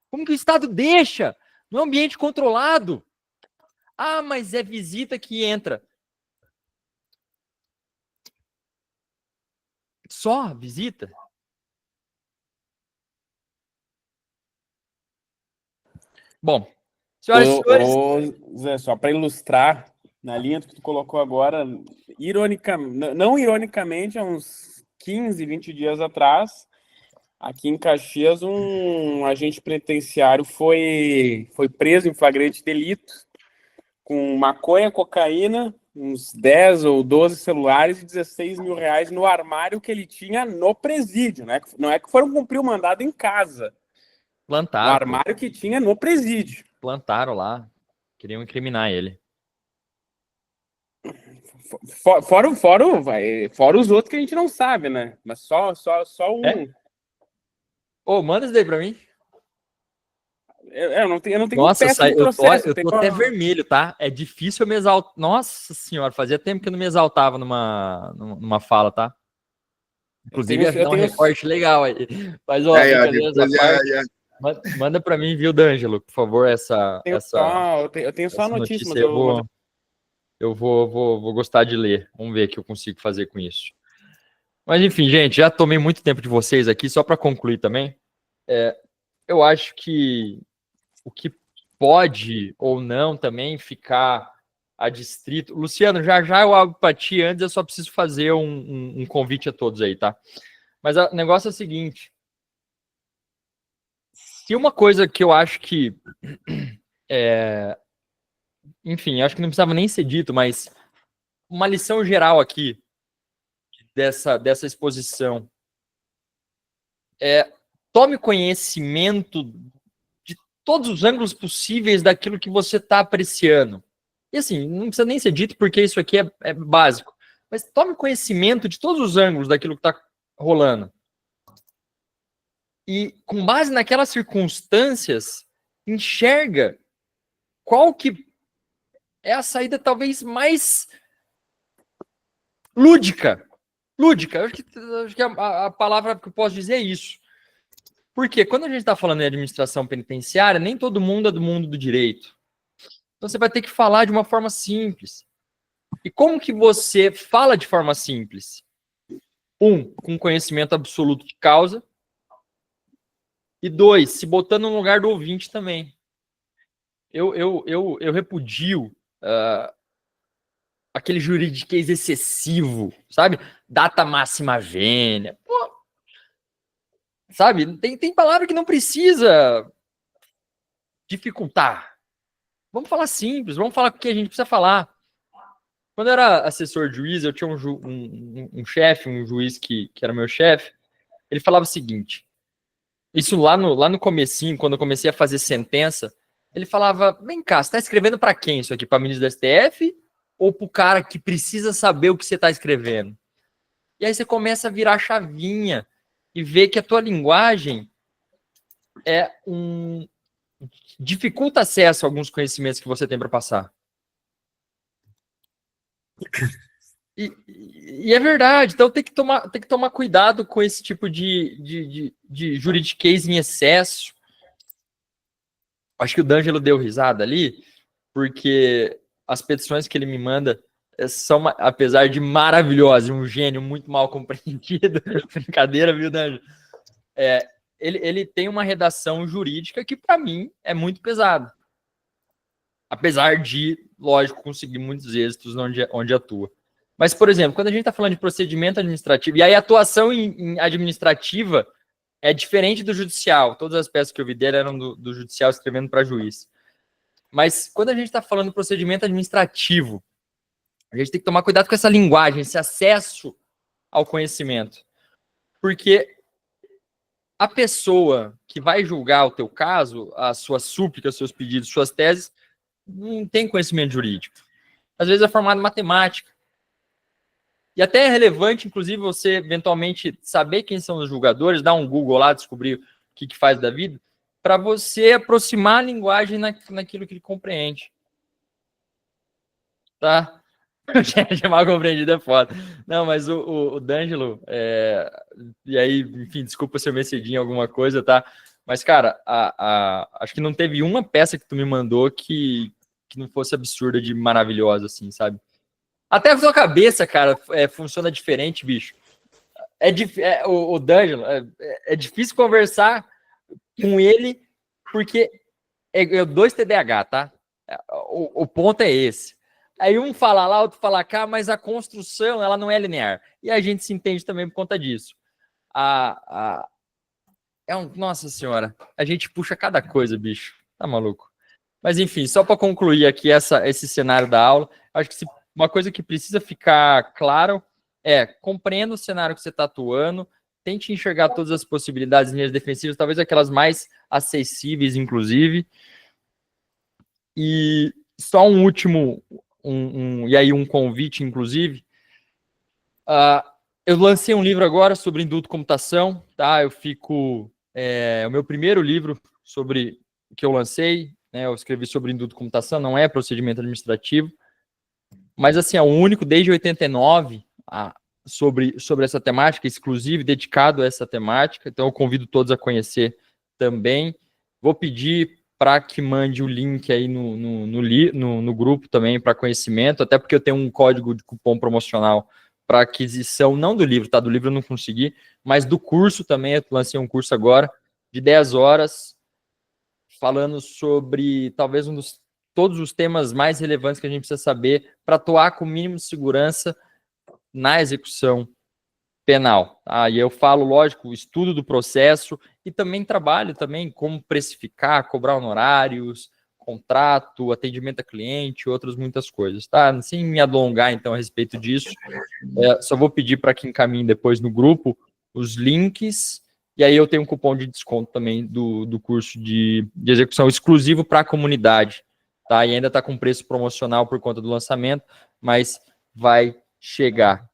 [SPEAKER 2] Como que o Estado deixa no ambiente controlado? Ah, mas é visita que entra. Só visita? Bom, senhoras e senhores...
[SPEAKER 3] Zé, só para ilustrar, na linha que tu colocou agora, não ironicamente, há uns 15, 20 dias atrás, aqui em Caxias, um agente penitenciário foi preso em flagrante delito com maconha, cocaína, uns 10 ou 12 celulares e 16 mil reais no armário que ele tinha no presídio, né? Não é que foram cumprir o mandado em casa.
[SPEAKER 2] Plantaram.
[SPEAKER 3] No armário que tinha no presídio.
[SPEAKER 2] Plantaram lá. Queriam incriminar ele.
[SPEAKER 3] Fora os outros que a gente não sabe, né? Mas só um.
[SPEAKER 2] Ô, manda isso daí pra mim.
[SPEAKER 3] Eu não tenho
[SPEAKER 2] Nossa,
[SPEAKER 3] peça do processo.
[SPEAKER 2] eu tô até vermelho, tá? É difícil eu me exaltar. Nossa senhora, fazia tempo que eu não me exaltava numa fala, tá? Inclusive, ia dar um recorte legal aí. Mas, ó, manda pra mim, viu, D'Angelo, por favor,
[SPEAKER 3] eu tenho só a notícia, mas
[SPEAKER 2] eu vou gostar de ler. Vamos ver o que eu consigo fazer com isso. Mas, enfim, gente, já tomei muito tempo de vocês aqui, só para concluir também. Eu acho que o que pode ou não também ficar adstrito... Luciano, já eu abro para ti, antes eu só preciso fazer um convite a todos aí, tá? Mas o negócio é o seguinte. Se uma coisa que eu acho que... enfim, acho que não precisava nem ser dito, mas uma lição geral aqui dessa exposição tome conhecimento de todos os ângulos possíveis daquilo que você está apreciando. E assim, não precisa nem ser dito porque isso aqui é básico, mas tome conhecimento de todos os ângulos daquilo que está rolando. E com base naquelas circunstâncias, enxerga qual que é a saída talvez mais lúdica. Lúdica, acho que a palavra que eu posso dizer é isso. Porque quando a gente está falando em administração penitenciária, nem todo mundo é do mundo do direito. Então você vai ter que falar de uma forma simples. E como que você fala de forma simples? Com conhecimento absoluto de causa. E 2, se botando no lugar do ouvinte também. Eu repudio aquele juridiquês excessivo, sabe? Data máxima vênia. Pô, sabe? Tem palavra que não precisa dificultar. Vamos falar simples, vamos falar o que a gente precisa falar. Quando eu era assessor de juiz, eu tinha um chefe, um juiz que era meu chefe, ele falava o seguinte, isso lá no comecinho, quando eu comecei a fazer sentença, ele falava, vem cá, você está escrevendo para quem isso aqui? Para ministro do STF ou para o cara que precisa saber o que você está escrevendo? E aí você começa a virar a chavinha e ver que a tua linguagem dificulta acesso a alguns conhecimentos que você tem para passar. E é verdade, então tem que tomar cuidado com esse tipo de juridiquês em excesso. Acho que o D'Angelo deu risada ali, porque as petições que ele me manda são, apesar de maravilhosas, um gênio muito mal compreendido, brincadeira, viu, D'Angelo? Ele tem uma redação jurídica que, para mim, é muito pesada. Apesar de, lógico, conseguir muitos êxitos onde atua. Mas, por exemplo, quando a gente está falando de procedimento administrativo, e aí a atuação em administrativa é diferente do judicial. Todas as peças que eu vi dele eram do judicial escrevendo para juiz. Mas quando a gente está falando de procedimento administrativo, a gente tem que tomar cuidado com essa linguagem, esse acesso ao conhecimento. Porque a pessoa que vai julgar o teu caso, as suas súplicas, seus pedidos, suas teses, não tem conhecimento jurídico. Às vezes é formado em matemática. E até é relevante, inclusive, você eventualmente saber quem são os julgadores, dar um Google lá, descobrir o que faz da vida, para você aproximar a linguagem naquilo que ele compreende. Tá? Gente, mal compreendido é foda. Não, mas o D'Angelo, e aí, enfim, desculpa se eu me excedi em alguma coisa, tá? Mas, cara, acho que não teve uma peça que tu me mandou que não fosse absurda de maravilhosa, assim, sabe? Até a sua cabeça, cara, funciona diferente, bicho. O D'Angelo, é difícil conversar com ele, porque é 2 TDAH, tá? O ponto é esse. Aí um fala lá, outro fala cá, mas a construção, ela não é linear. E a gente se entende também por conta disso. Nossa senhora, a gente puxa cada coisa, bicho. Tá maluco? Mas enfim, só para concluir aqui esse cenário da aula, acho que uma coisa que precisa ficar claro compreenda o cenário que você está atuando, tente enxergar todas as possibilidades em linhas defensivas, talvez aquelas mais acessíveis, inclusive. E só um último, e aí um convite, inclusive. Eu lancei um livro agora sobre indulto computação, tá? O meu primeiro livro sobre o que eu lancei, né? Eu escrevi sobre indulto computação, não é procedimento administrativo. Mas, assim, é o único desde 89 sobre essa temática, exclusivo, dedicado a essa temática. Então, eu convido todos a conhecer também. Vou pedir para que mande o link aí no grupo também para conhecimento, até porque eu tenho um código de cupom promocional para aquisição, não do livro, tá? Do livro eu não consegui, mas do curso também. Eu lancei um curso agora de 10 horas, falando sobre talvez todos os temas mais relevantes que a gente precisa saber para atuar com o mínimo de segurança na execução penal. Tá? E eu falo, lógico, o estudo do processo e também trabalho também como precificar, cobrar honorários, contrato, atendimento a cliente, outras muitas coisas. Tá? Sem me alongar, então, a respeito disso, só vou pedir para que encaminhe depois no grupo os links. E aí eu tenho um cupom de desconto também do curso de execução exclusivo para a comunidade. Tá? E ainda está com preço promocional por conta do lançamento, mas vai chegar.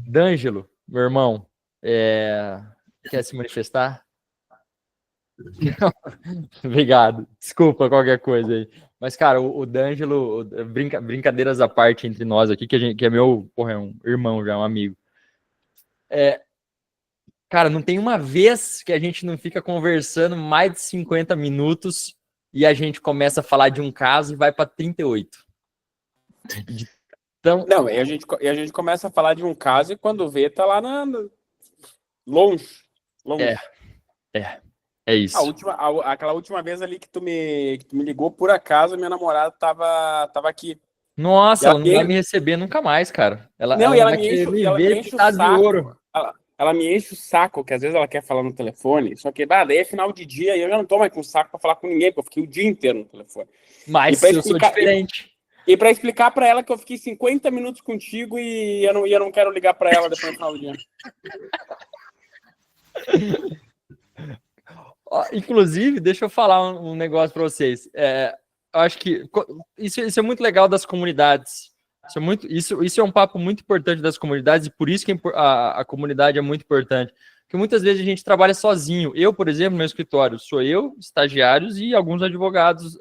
[SPEAKER 2] D'Angelo, meu irmão, quer se manifestar? Obrigado. Desculpa qualquer coisa aí. Mas, cara, o D'Angelo, brincadeiras à parte entre nós aqui, que é meu, é um irmão já, um amigo. Cara, não tem uma vez que a gente não fica conversando mais de 50 minutos e a gente começa a falar de um caso e vai para 38. Então,
[SPEAKER 3] não, e a gente começa a falar de um caso e quando vê, tá lá longe.
[SPEAKER 2] É isso.
[SPEAKER 3] Aquela última vez ali que tu me ligou, por acaso, minha namorada tava aqui.
[SPEAKER 2] Nossa, ela não vai me receber nunca mais, cara. Ela me enche o saco.
[SPEAKER 3] Ela me enche o saco, que às vezes ela quer falar no telefone, só que daí é final de dia e eu já não tô mais com saco pra falar com ninguém, porque eu fiquei o dia inteiro no telefone.
[SPEAKER 2] Mas eu sou diferente.
[SPEAKER 3] E pra explicar pra ela que eu fiquei 50 minutos contigo e eu não quero ligar pra ela depois no final do dia.
[SPEAKER 2] Inclusive, deixa eu falar um negócio para vocês. Eu acho que isso é muito legal das comunidades. Isso é um papo muito importante das comunidades e por isso que a comunidade é muito importante. Porque muitas vezes a gente trabalha sozinho. Eu, por exemplo, no meu escritório, sou eu, estagiários e alguns advogados.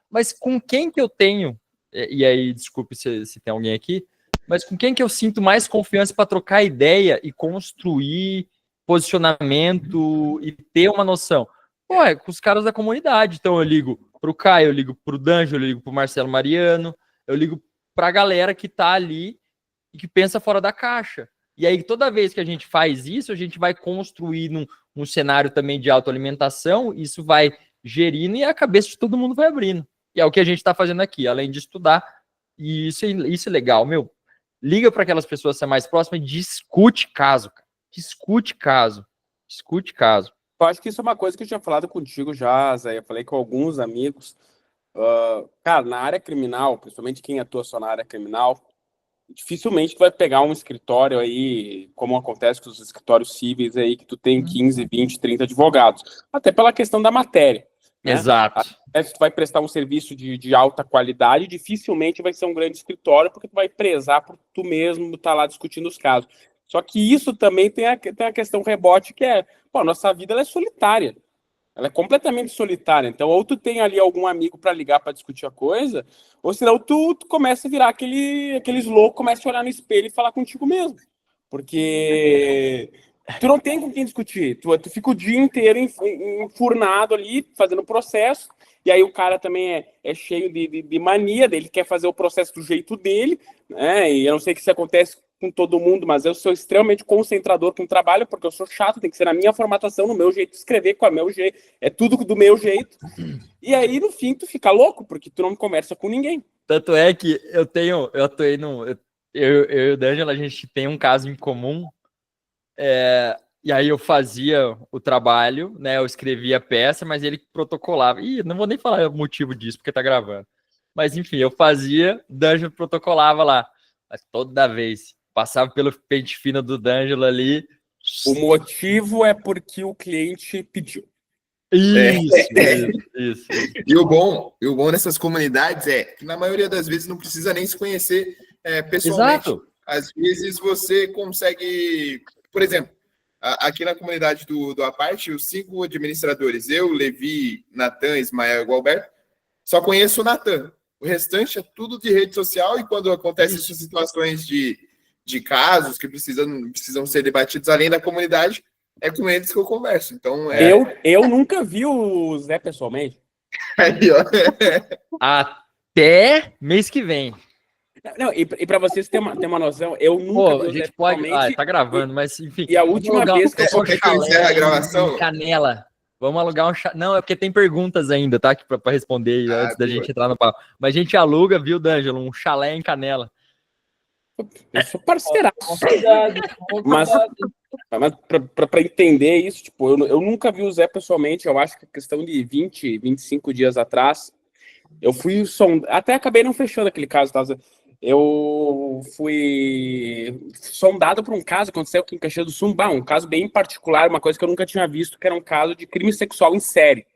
[SPEAKER 2] Mas com quem que eu tenho, e aí, desculpe se tem alguém aqui, mas com quem que eu sinto mais confiança para trocar ideia e construir posicionamento e ter uma noção? Pô, é com os caras da comunidade. Então eu ligo pro Caio, eu ligo pro D'Angelo, eu ligo pro Marcelo Mariano, eu ligo pra galera que tá ali e que pensa fora da caixa. E aí, toda vez que a gente faz isso, a gente vai construir um cenário também de autoalimentação, isso vai gerindo e a cabeça de todo mundo vai abrindo. E é o que a gente está fazendo aqui, além de estudar. E isso é legal, meu. Liga para aquelas pessoas que são mais próximas e discute caso, cara. Discute caso. Discute caso.
[SPEAKER 3] Eu acho que isso é uma coisa que eu tinha falado contigo já, Zé. Eu falei com alguns amigos. Cara, na área criminal, principalmente quem atua só na área criminal, dificilmente tu vai pegar um escritório aí, como acontece com os escritórios cíveis aí, que tu tem 15, 20, 30 advogados. Até pela questão da matéria. Né?
[SPEAKER 2] Exato.
[SPEAKER 3] Se tu vai prestar um serviço de alta qualidade, dificilmente vai ser um grande escritório, porque tu vai prezar por tu mesmo estar lá discutindo os casos. Só que isso também tem a questão rebote, que é, pô, a nossa vida ela é solitária. Ela é completamente solitária. Então, ou tu tem ali algum amigo para ligar para discutir a coisa, ou senão tu começa a virar aqueles loucos, começa a olhar no espelho e falar contigo mesmo. Porque tu não tem com quem discutir. Tu fica o dia inteiro enfurnado ali, fazendo processo, e aí o cara também é cheio de mania, ele quer fazer o processo do jeito dele, né? E eu não sei se acontece com todo mundo, mas eu sou extremamente concentrador com o trabalho, porque eu sou chato, tem que ser na minha formatação, no meu jeito de escrever, com o meu jeito, é tudo do meu jeito. E aí, no fim, tu fica louco, porque tu não conversa com ninguém.
[SPEAKER 2] Tanto é que eu atuei eu e o D'Angelo, a gente tem um caso em comum, e aí eu fazia o trabalho, né, eu escrevia a peça, mas ele protocolava. Ih, não vou nem falar o motivo disso, porque tá gravando. Mas, enfim, eu fazia, o D'Angelo protocolava lá. Mas toda vez, passava pelo pente fino do D'Angelo ali.
[SPEAKER 3] O motivo é porque o cliente pediu.
[SPEAKER 2] Isso.
[SPEAKER 1] E o bom dessas comunidades é que, na maioria das vezes, não precisa nem se conhecer pessoalmente.
[SPEAKER 2] Exato.
[SPEAKER 1] Às vezes, você consegue... Por exemplo, aqui na comunidade do Aparte, os 5 administradores, eu, Levi, Natan, Ismael e Gualberto, só conheço o Natan. O restante é tudo de rede social, e quando acontecem essas situações de casos que precisam ser debatidos além da comunidade, é com eles que eu converso. Então,
[SPEAKER 3] Eu nunca vi o Zé pessoalmente.
[SPEAKER 1] Aí, ó.
[SPEAKER 2] Até mês que vem.
[SPEAKER 3] Não, e para vocês terem uma noção, eu nunca vi
[SPEAKER 2] a
[SPEAKER 3] o Zé
[SPEAKER 2] gente pode.
[SPEAKER 3] pessoalmente.
[SPEAKER 2] Tá gravando, mas enfim.
[SPEAKER 3] E a última vez que
[SPEAKER 1] eu encerro a gravação.
[SPEAKER 2] Canela. Vamos alugar um chalé. Não, é porque tem perguntas ainda, tá? Para responder antes da gente entrar no papo. Mas a gente aluga, viu, D'Angelo? Um chalé em Canela.
[SPEAKER 3] Eu sou parceiraço. Mas para entender isso, tipo, eu nunca vi o Zé pessoalmente. Eu acho que questão de 20, 25 dias atrás, eu fui até acabei não fechando aquele caso, tá? Eu fui sondado por um caso que aconteceu aqui em Caxias do Sul, um caso bem particular, uma coisa que eu nunca tinha visto, que era um caso de crime sexual em série,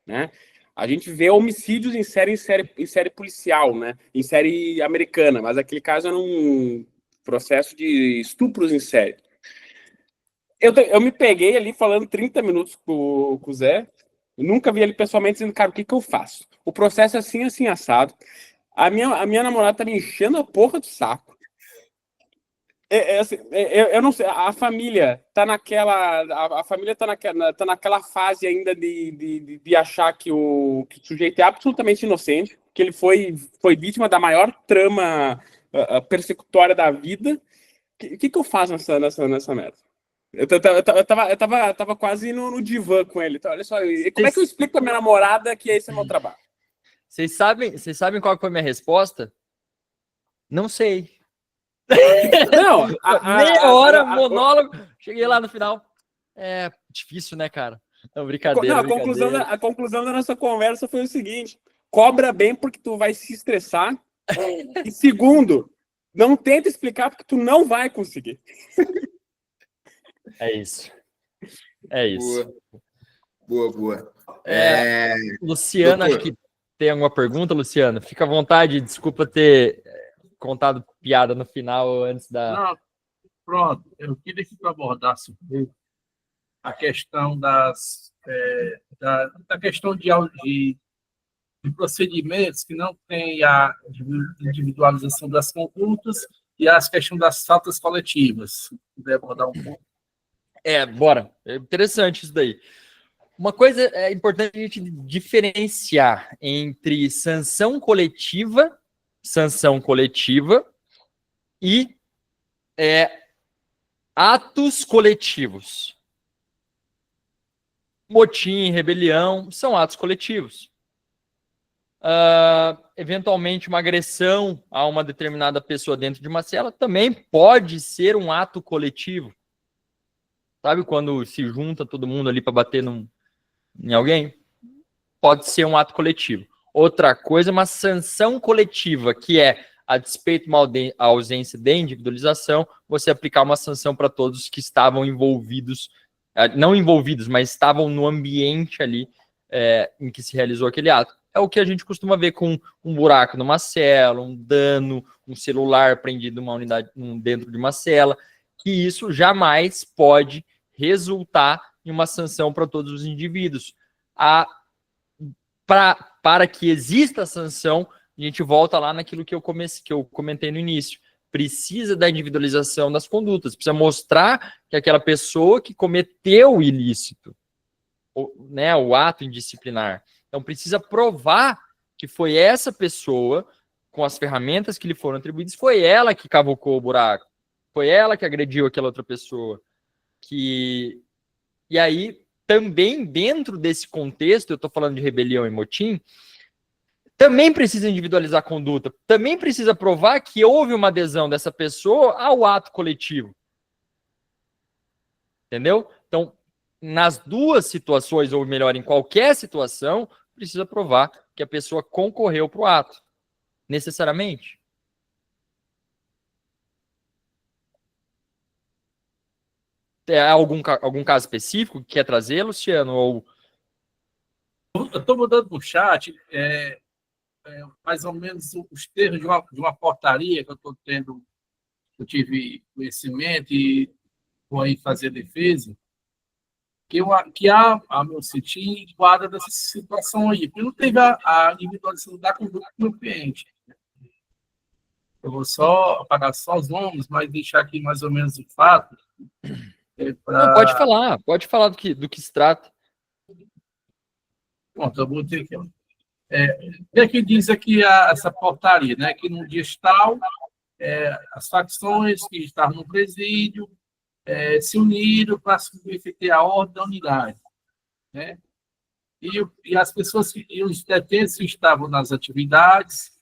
[SPEAKER 3] né? A gente vê homicídios em série policial, né? Em série americana, mas aquele caso era um processo de estupros em série. Eu me peguei ali falando 30 minutos com o Zé, eu nunca vi ele pessoalmente dizendo, cara, o que eu faço? O processo é assim, assado. A minha namorada tá me enchendo a porra do saco. Assim, eu não sei, a família tá naquela fase ainda de achar que o sujeito é absolutamente inocente, que ele foi vítima da maior trama persecutória da vida. O que eu faço nessa merda? Eu tava quase no divã com ele. Então, olha só, como é que eu explico pra minha namorada que esse é meu trabalho?
[SPEAKER 2] Vocês sabem qual foi a minha resposta? Não sei.
[SPEAKER 3] Não,
[SPEAKER 2] meia hora, monólogo. Cheguei lá no final. É difícil, né, cara? Não, brincadeira.
[SPEAKER 3] A conclusão da nossa conversa foi o seguinte: cobra bem porque tu vai se estressar. E segundo, não tenta explicar porque tu não vai conseguir.
[SPEAKER 2] É isso. É isso.
[SPEAKER 1] Boa.
[SPEAKER 2] Luciano,
[SPEAKER 1] doutor,
[SPEAKER 2] acho que tem alguma pergunta, Luciano? Fica à vontade, desculpa ter contado piada no final antes da...
[SPEAKER 5] Não, pronto, eu queria que tu abordasse um pouco a questão da questão de procedimentos que não tem a individualização das condutas e as questões das faltas coletivas. Se puder abordar um pouco.
[SPEAKER 2] Bora. É interessante isso daí. Uma coisa é importante a gente diferenciar entre sanção coletiva e atos coletivos. Motim, rebelião, são atos coletivos. Eventualmente, uma agressão a uma determinada pessoa dentro de uma cela também pode ser um ato coletivo. Sabe quando se junta todo mundo ali para bater em alguém? Pode ser um ato coletivo. Outra coisa é uma sanção coletiva, que é, a despeito de uma ausência de individualização, você aplicar uma sanção para todos que estavam envolvidos, não envolvidos, mas estavam no ambiente ali em que se realizou aquele ato. É o que a gente costuma ver com um buraco numa cela, um dano, um celular prendido numa unidade, dentro de uma cela, que isso jamais pode resultar em uma sanção para todos os indivíduos. Para que exista a sanção, a gente volta lá naquilo que eu comentei no início. Precisa da individualização das condutas, precisa mostrar que aquela pessoa que cometeu o ilícito, o ato indisciplinar, então precisa provar que foi essa pessoa, com as ferramentas que lhe foram atribuídas, foi ela que cavocou o buraco, foi ela que agrediu aquela outra pessoa. E aí, também dentro desse contexto, eu estou falando de rebelião e motim, também precisa individualizar a conduta, também precisa provar que houve uma adesão dessa pessoa ao ato coletivo. Entendeu? Então, nas duas situações, ou melhor, em qualquer situação, precisa provar que a pessoa concorreu para o ato, necessariamente. Algum caso específico que quer trazer, Luciano? Ou...
[SPEAKER 5] Eu estou mandando no chat mais ou menos os termos de uma portaria que eu tive conhecimento e vou aí fazer defesa, que há, a meu sentir, enquadra dessa situação aí. Porque não teve a individualização da conduta do meu cliente. Eu vou só apagar só os nomes, mas deixar aqui mais ou menos o fato.
[SPEAKER 2] Não, pode falar do que se trata.
[SPEAKER 5] Pronto, eu botei aqui. O que diz aqui essa portaria, né? Que no dia tal, as facções que estavam no presídio se uniram para submeter a ordem da unidade, né? E as pessoas e os detentos que estavam nas atividades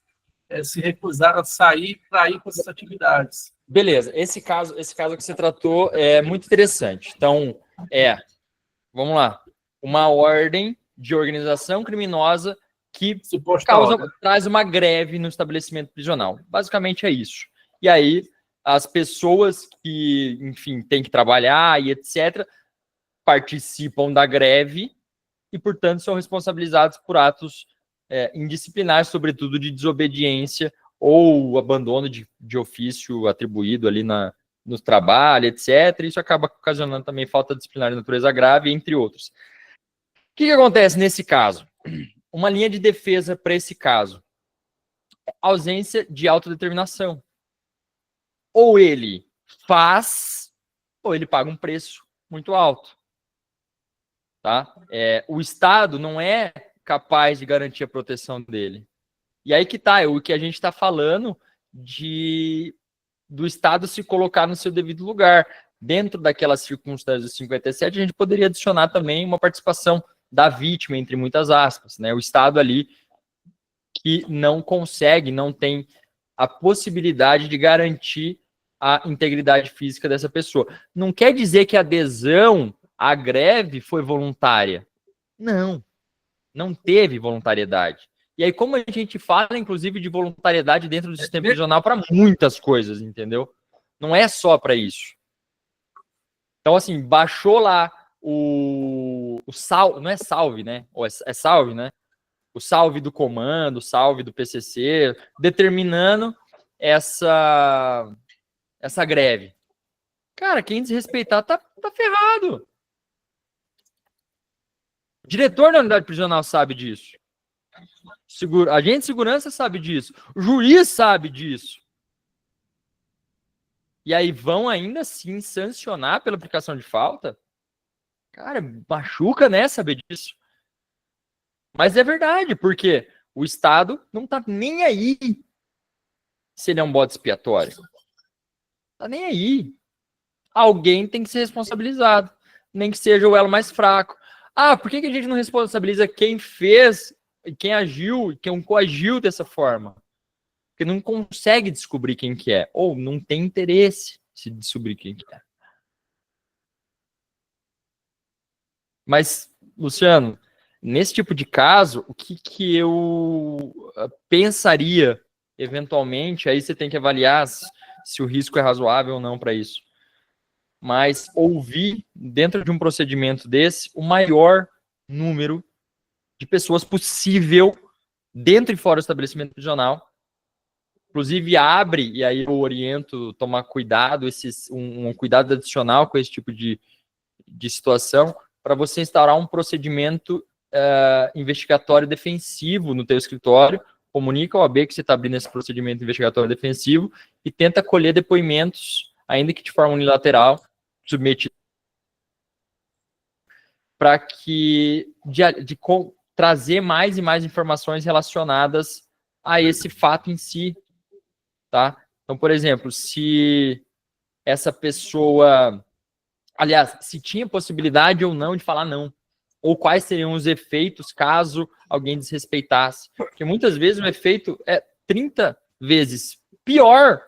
[SPEAKER 5] se recusaram a sair para ir para essas atividades.
[SPEAKER 2] Beleza, esse caso que você tratou é muito interessante. Então, vamos lá, uma ordem de organização criminosa que traz uma greve no estabelecimento prisional. Basicamente é isso. E aí, as pessoas que, enfim, têm que trabalhar e etc., participam da greve e, portanto, são responsabilizados por atos indisciplinares, sobretudo de desobediência ou abandono de ofício atribuído ali no trabalho, etc. Isso acaba ocasionando também falta disciplinar de natureza grave, entre outros. O que acontece nesse caso? Uma linha de defesa para esse caso. Ausência de autodeterminação. Ou ele faz, ou ele paga um preço muito alto. Tá? O Estado não é capaz de garantir a proteção dele. E aí que tá, o que a gente está falando do Estado se colocar no seu devido lugar. Dentro daquelas circunstâncias do 57, a gente poderia adicionar também uma participação da vítima, entre muitas aspas, né? O Estado ali que não consegue, não tem a possibilidade de garantir a integridade física dessa pessoa. Não quer dizer que a adesão à greve foi voluntária. Não teve voluntariedade. E aí, como a gente fala, inclusive, de voluntariedade dentro do sistema prisional para muitas coisas, entendeu? Não é só para isso. Então, assim, baixou lá o salve, não é salve, né? Ou é salve, né? O salve do comando, o salve do PCC, determinando essa greve. Cara, quem desrespeitar tá ferrado. O diretor da unidade prisional sabe disso. Agente de segurança sabe disso. O juiz sabe disso. e aí vão ainda assim sancionar pela aplicação de falta, cara, machuca, né, saber disso. Mas é verdade, porque o Estado não tá nem aí se ele é um bode expiatório. Tá nem aí. Alguém tem que ser responsabilizado, nem que seja o elo mais fraco. Ah, por que a gente não responsabiliza quem fez, quem agiu, quem coagiu dessa forma? Porque não consegue descobrir quem que é, ou não tem interesse de descobrir quem que é. Mas, Luciano, nesse tipo de caso, o que eu pensaria, eventualmente, aí você tem que avaliar se o risco é razoável ou não para isso. Mas ouvir, dentro de um procedimento desse, o maior número de pessoas possível dentro e fora do estabelecimento prisional. Inclusive, abre, e aí eu oriento tomar cuidado, um cuidado adicional com esse tipo de situação, para você instaurar um procedimento investigatório defensivo no teu escritório, comunica ao OAB que você está abrindo esse procedimento investigatório defensivo e tenta colher depoimentos, ainda que de forma unilateral, submetido para que trazer mais e mais informações relacionadas a esse fato em si, tá? Então, por exemplo, se essa pessoa, aliás, se tinha possibilidade ou não de falar não, ou quais seriam os efeitos caso alguém desrespeitasse, porque muitas vezes o efeito é 30 vezes pior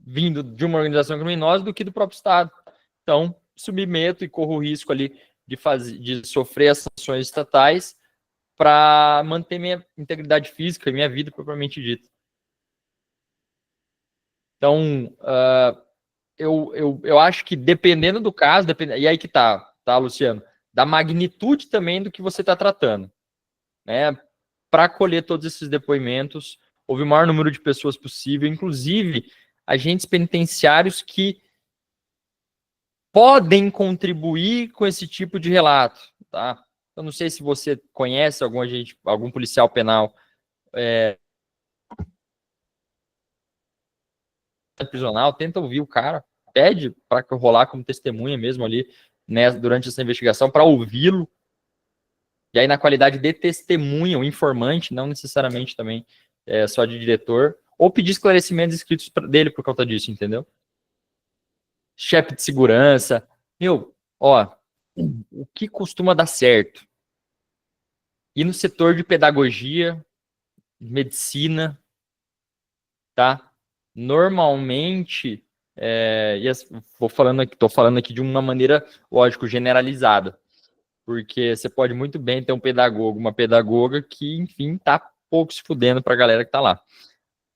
[SPEAKER 2] vindo de uma organização criminosa do que do próprio Estado. Então, submeto e corro o risco ali de sofrer as sanções estatais para manter minha integridade física e minha vida propriamente dita. Então, eu acho que dependendo do caso, e aí que tá, Luciano? Da magnitude também do que você está tratando, né? Para colher todos esses depoimentos, houve o maior número de pessoas possível, inclusive agentes penitenciários que podem contribuir com esse tipo de relato, tá? Eu não sei se você conhece algum policial penal prisional, tenta ouvir o cara, pede para rolar como testemunha mesmo ali, né, durante essa investigação, para ouvi-lo, e aí na qualidade de testemunha, o informante, não necessariamente também só de diretor, ou pedir esclarecimentos escritos dele por conta disso, entendeu? Chefe de segurança, o que costuma dar certo? E no setor de pedagogia, medicina, tá? Normalmente, estou falando aqui de uma maneira, lógico, generalizada, porque você pode muito bem ter um pedagogo, uma pedagoga que, enfim, tá pouco se fudendo para a galera que tá lá.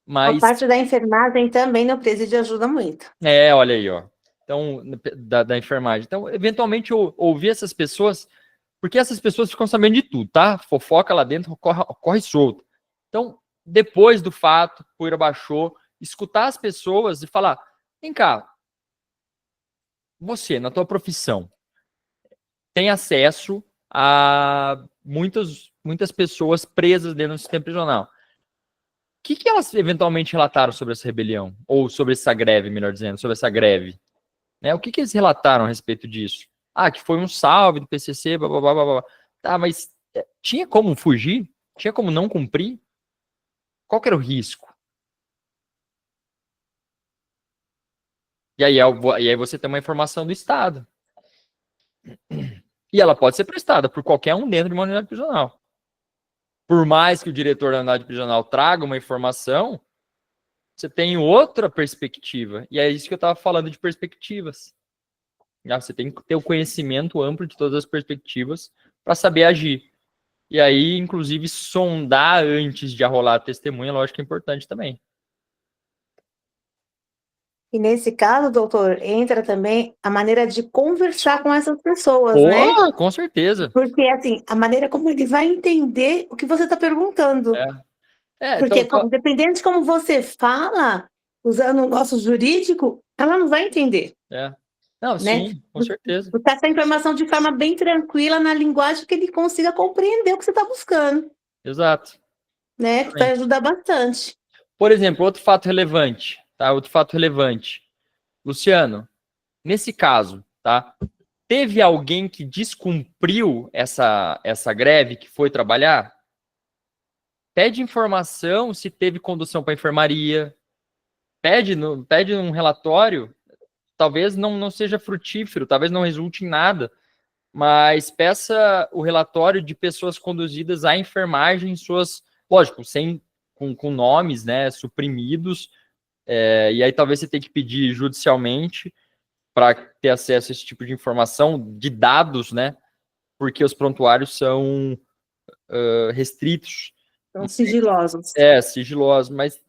[SPEAKER 2] Mas
[SPEAKER 4] A parte da enfermagem também no presídio ajuda muito.
[SPEAKER 2] Olha aí, ó. Então, da enfermagem. Então, eventualmente, eu ouvir essas pessoas, porque essas pessoas ficam sabendo de tudo, tá? Fofoca lá dentro, corre solto. Então, depois do fato, poeira baixou, escutar as pessoas e falar, vem cá, você, na tua profissão, tem acesso a muitas pessoas presas dentro do sistema prisional. O que elas eventualmente relataram sobre essa rebelião? Ou sobre essa greve, melhor dizendo, sobre essa greve? Né? O que eles relataram a respeito disso? Ah, que foi um salve do PCC, blá, blá, blá, blá, blá. Tá, mas tinha como fugir? Tinha como não cumprir? Qual que era o risco? E aí você tem uma informação do Estado. E ela pode ser prestada por qualquer um dentro de uma unidade prisional. Por mais que o diretor da unidade prisional traga uma informação, você tem outra perspectiva. E é isso que eu estava falando de perspectivas. Você tem que ter o conhecimento amplo de todas as perspectivas para saber agir. E aí, inclusive, sondar antes de arrolar a testemunha, lógico que é importante também.
[SPEAKER 4] E nesse caso, doutor, entra também a maneira de conversar com essas pessoas, né?
[SPEAKER 2] Com certeza.
[SPEAKER 4] Porque, assim, a maneira como ele vai entender o que você está perguntando. Porque,
[SPEAKER 2] então,
[SPEAKER 4] dependendo de como você fala, usando o nosso jurídico, ela não vai entender.
[SPEAKER 2] Não,
[SPEAKER 4] né?
[SPEAKER 2] Sim, com certeza.
[SPEAKER 4] Buscar essa informação de forma bem tranquila, na linguagem que ele consiga compreender o que você está buscando.
[SPEAKER 2] Exato.
[SPEAKER 4] Né? Que vai ajudar bastante.
[SPEAKER 2] Por exemplo, outro fato relevante. tá? Outro fato relevante. Luciano, nesse caso, tá? Teve alguém que descumpriu essa greve, que foi trabalhar? Pede informação se teve condução para enfermaria, pede um relatório, talvez não seja frutífero, talvez não resulte em nada, mas peça o relatório de pessoas conduzidas à enfermagem, lógico, com nomes, né, suprimidos, e aí talvez você tenha que pedir judicialmente para ter acesso a esse tipo de informação, de dados, né, porque os prontuários são restritos.
[SPEAKER 4] São sigilosos.
[SPEAKER 2] Sigilosos, mas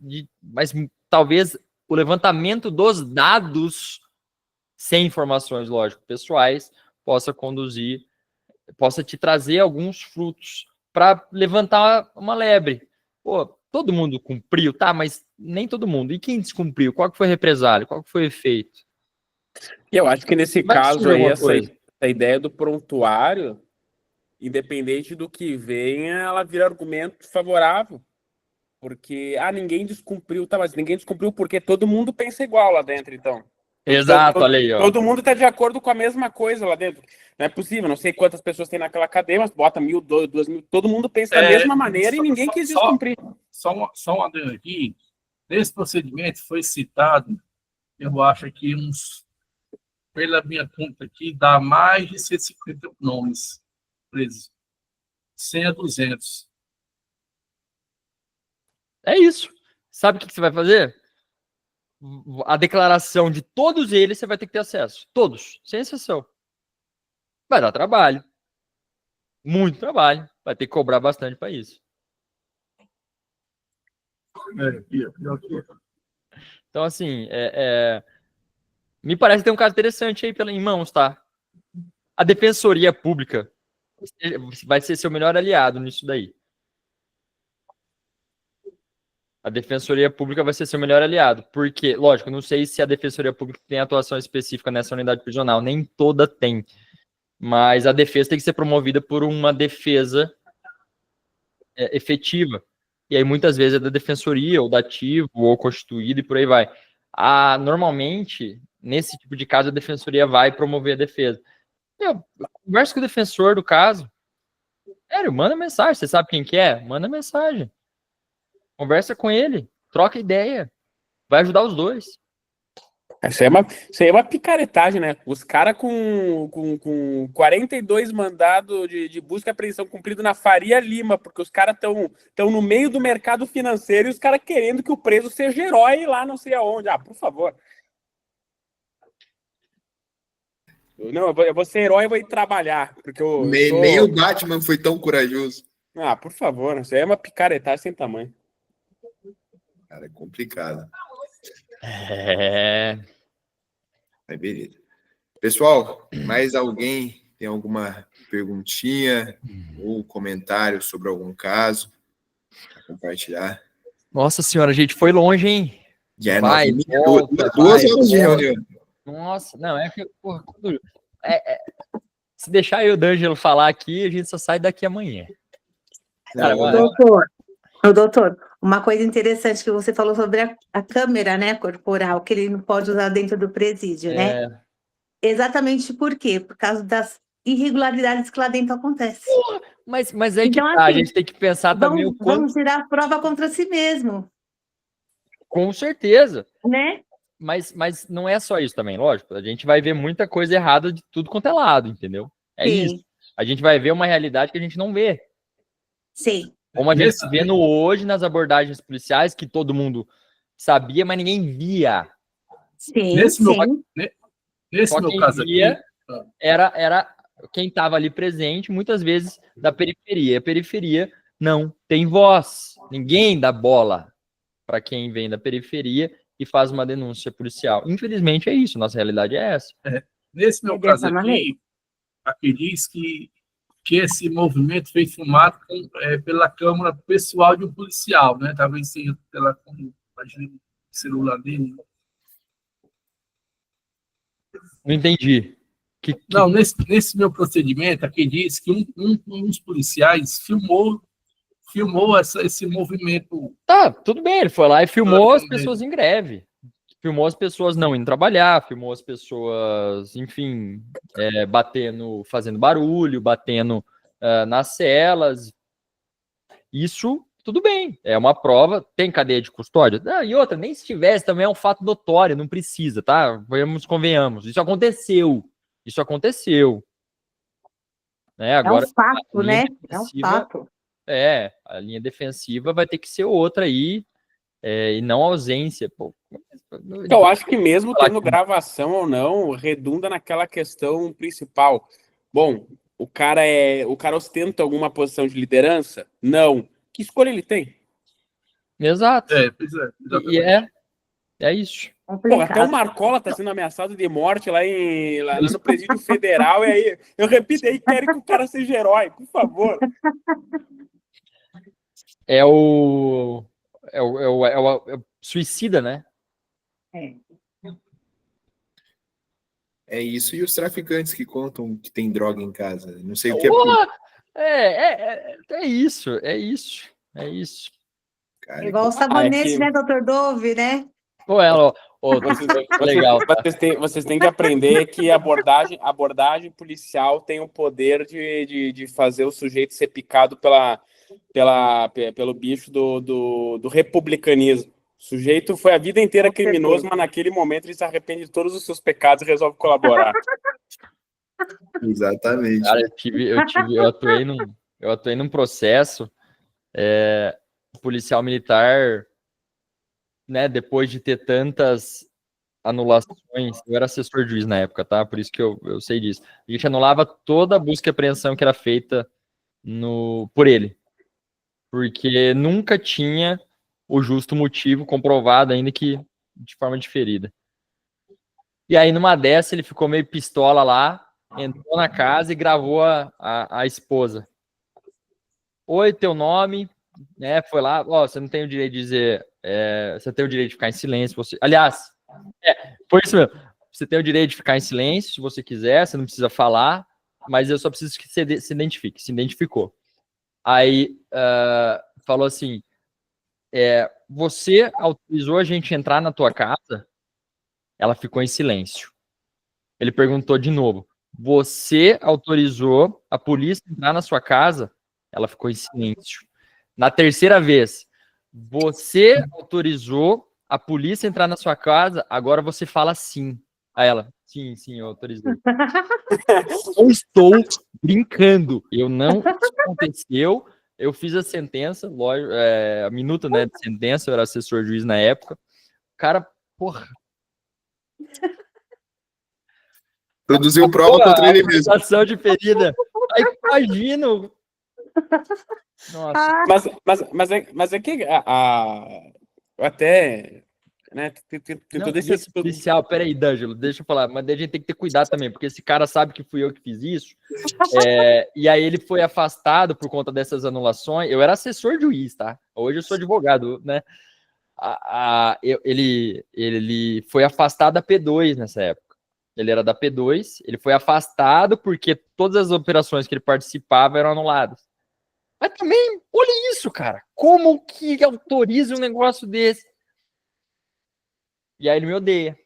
[SPEAKER 2] talvez o levantamento dos dados, sem informações, lógico, pessoais, possa te trazer alguns frutos para levantar uma lebre. Pô, todo mundo cumpriu, tá, mas nem todo mundo. E quem descumpriu? Qual que foi a represália? Qual que foi o efeito?
[SPEAKER 3] E eu acho que nesse
[SPEAKER 2] Vai
[SPEAKER 3] caso
[SPEAKER 2] surgir
[SPEAKER 3] aí,
[SPEAKER 2] alguma
[SPEAKER 3] essa ideia do prontuário, independente do que venha, ela vira argumento favorável. Porque, ninguém descumpriu, tá, mas ninguém descumpriu porque todo mundo pensa igual lá dentro, então.
[SPEAKER 2] Exato, olha aí, ó.
[SPEAKER 3] Todo mundo está de acordo com a mesma coisa lá dentro. Não é possível, não sei quantas pessoas tem naquela cadeia, mas bota 1.000, 2.000, todo mundo pensa da mesma maneira e ninguém quis descumprir.
[SPEAKER 5] Só um adendo aqui. Nesse procedimento foi citado, eu acho que pela minha conta aqui, dá mais de 150 nomes presos. 100 a 200.
[SPEAKER 2] É isso. Sabe o que você vai fazer? A declaração de todos eles você vai ter que ter acesso. Todos, sem exceção. Vai dar trabalho. Muito trabalho. Vai ter que cobrar bastante para isso. Então, assim, me parece ter um caso interessante aí em mãos, tá? A Defensoria Pública vai ser seu melhor aliado nisso daí. A Defensoria Pública vai ser seu melhor aliado, porque, lógico, não sei se a Defensoria Pública tem atuação específica nessa unidade prisional, nem toda tem, mas a defesa tem que ser promovida por uma defesa efetiva, e aí muitas vezes é da Defensoria, ou da ativo, ou constituído, e por aí vai. Normalmente, nesse tipo de caso, a Defensoria vai promover a defesa. Conversa com o defensor do caso. Sério, manda mensagem, você sabe quem que é? Manda mensagem. Conversa com ele, troca ideia, vai ajudar os dois.
[SPEAKER 3] Isso aí é uma picaretagem, né? Os caras com 42 mandados de busca e apreensão cumprido na Faria Lima, porque os caras estão no meio do mercado financeiro e os caras querendo que o preso seja herói lá não sei aonde. Por favor. Não, eu vou ser herói e vou ir trabalhar. Porque
[SPEAKER 1] Nem o Batman foi tão corajoso.
[SPEAKER 3] Por favor, isso aí é uma picaretagem sem tamanho.
[SPEAKER 1] Cara, é complicado. Beleza. Pessoal, mais alguém tem alguma perguntinha ou comentário sobre algum caso para compartilhar?
[SPEAKER 2] Nossa senhora, a gente foi longe, hein?
[SPEAKER 1] Vai, volta, 2 horas de reunião.
[SPEAKER 2] Nossa, não, é que, porra, se deixar eu e o D'Angelo falar aqui, a gente só sai daqui amanhã.
[SPEAKER 4] Cara, doutor, uma coisa interessante que você falou sobre a câmera, né, corporal, que ele não pode usar dentro do presídio, né? Exatamente por quê? Por causa das irregularidades que lá dentro acontecem.
[SPEAKER 2] Mas é
[SPEAKER 4] então,
[SPEAKER 2] que
[SPEAKER 4] assim,
[SPEAKER 2] a gente tem que pensar também o quanto...
[SPEAKER 4] Vamos tirar a prova contra si mesmo.
[SPEAKER 2] Com certeza.
[SPEAKER 4] Né?
[SPEAKER 2] Mas não é só isso também, lógico. A gente vai ver muita coisa errada de tudo quanto é lado, entendeu? Isso. A gente vai ver uma realidade que a gente não vê.
[SPEAKER 4] Sim.
[SPEAKER 2] Como a gente está vendo hoje nas abordagens policiais, que todo mundo sabia, mas ninguém via.
[SPEAKER 4] Sim,
[SPEAKER 5] nesse meu caso aqui,
[SPEAKER 2] era quem estava ali presente, muitas vezes da periferia. A periferia não tem voz. Ninguém dá bola para quem vem da periferia e faz uma denúncia policial. Infelizmente é isso, nossa realidade é essa.
[SPEAKER 5] Nesse meu caso aqui diz que esse movimento foi filmado pela câmera pessoal de um policial, né? Talvez seja pela celular dele.
[SPEAKER 2] Não entendi.
[SPEAKER 5] Não, nesse meu procedimento aqui diz que um dos policiais filmou esse movimento.
[SPEAKER 2] Tá, tudo bem, ele foi lá e filmou as pessoas em greve. Filmou as pessoas não indo trabalhar, filmou as pessoas, enfim, batendo, fazendo barulho, batendo nas celas. Isso, tudo bem, é uma prova, tem cadeia de custódia. E outra, nem se tivesse, também é um fato notório, não precisa, tá? Convenhamos, isso aconteceu. Né? Agora,
[SPEAKER 4] é um fato, né? É um fato.
[SPEAKER 2] A linha defensiva vai ter que ser outra aí, e não ausência. Pô.
[SPEAKER 3] Eu acho que mesmo tendo gravação ou não, redunda naquela questão principal. Bom, o cara ostenta alguma posição de liderança? Não. Que escolha ele tem?
[SPEAKER 2] Exato.
[SPEAKER 5] Pois é.
[SPEAKER 2] E é isso.
[SPEAKER 3] Pô, até o Marcola tá sendo ameaçado de morte lá no Presídio Federal, e aí, eu repito, aí querem que o cara seja herói, por favor.
[SPEAKER 2] É o suicida, né?
[SPEAKER 1] É isso, e os traficantes que contam que tem droga em casa. Não sei o que
[SPEAKER 2] é isso.
[SPEAKER 1] Cara,
[SPEAKER 4] Igual o sabonete, né, doutor Dove, né?
[SPEAKER 2] Legal.
[SPEAKER 3] Vocês têm que aprender que a abordagem policial tem o poder de fazer o sujeito ser picado pelo bicho do republicanismo. O sujeito foi a vida inteira criminoso, mas naquele momento ele se arrepende de todos os seus pecados e resolve colaborar.
[SPEAKER 1] Exatamente.
[SPEAKER 2] Cara, eu atuei num processo policial militar, né, depois de ter tantas anulações. Eu era assessor de juiz na época, tá? Por isso que eu sei disso. A gente anulava toda a busca e apreensão que era feita por ele. Porque nunca tinha o justo motivo comprovado, ainda que de forma diferida. E aí, numa dessa, ele ficou meio pistola lá, entrou na casa e gravou a esposa. Oi, teu nome, né? Foi lá, você não tem o direito de dizer, você tem o direito de ficar em silêncio. Aliás, foi isso mesmo. Você tem o direito de ficar em silêncio, se você quiser, você não precisa falar, mas eu só preciso que você se identifique. Se identificou. Aí, falou assim, você autorizou a gente entrar na tua casa? Ela ficou em silêncio. Ele perguntou de novo, você autorizou a polícia entrar na sua casa? Ela ficou em silêncio. Na terceira vez, você autorizou a polícia entrar na sua casa? Agora você fala sim. Aí ela, sim, eu autorizei. Não estou brincando. Isso aconteceu. Eu fiz a sentença, lógico, a minuta, né, de sentença, eu era assessor de juiz na época. O cara, porra.
[SPEAKER 1] Produziu prova contra ele mesmo.
[SPEAKER 2] Ação de ferida. Aí, imagino. Nossa.
[SPEAKER 3] Mas é que até, né,
[SPEAKER 2] esse policial, peraí, D'Angelo, deixa eu falar, mas daí a gente tem que ter cuidado também, porque esse cara sabe que fui eu que fiz isso, e aí ele foi afastado por conta dessas anulações. Eu era assessor de juiz, tá? Hoje eu sou advogado, né? Ele foi afastado da P2 nessa época. Ele era da P2, ele foi afastado porque todas as operações que ele participava eram anuladas. Mas também, olha isso, cara. Como que autoriza um negócio desse? E aí ele me odeia.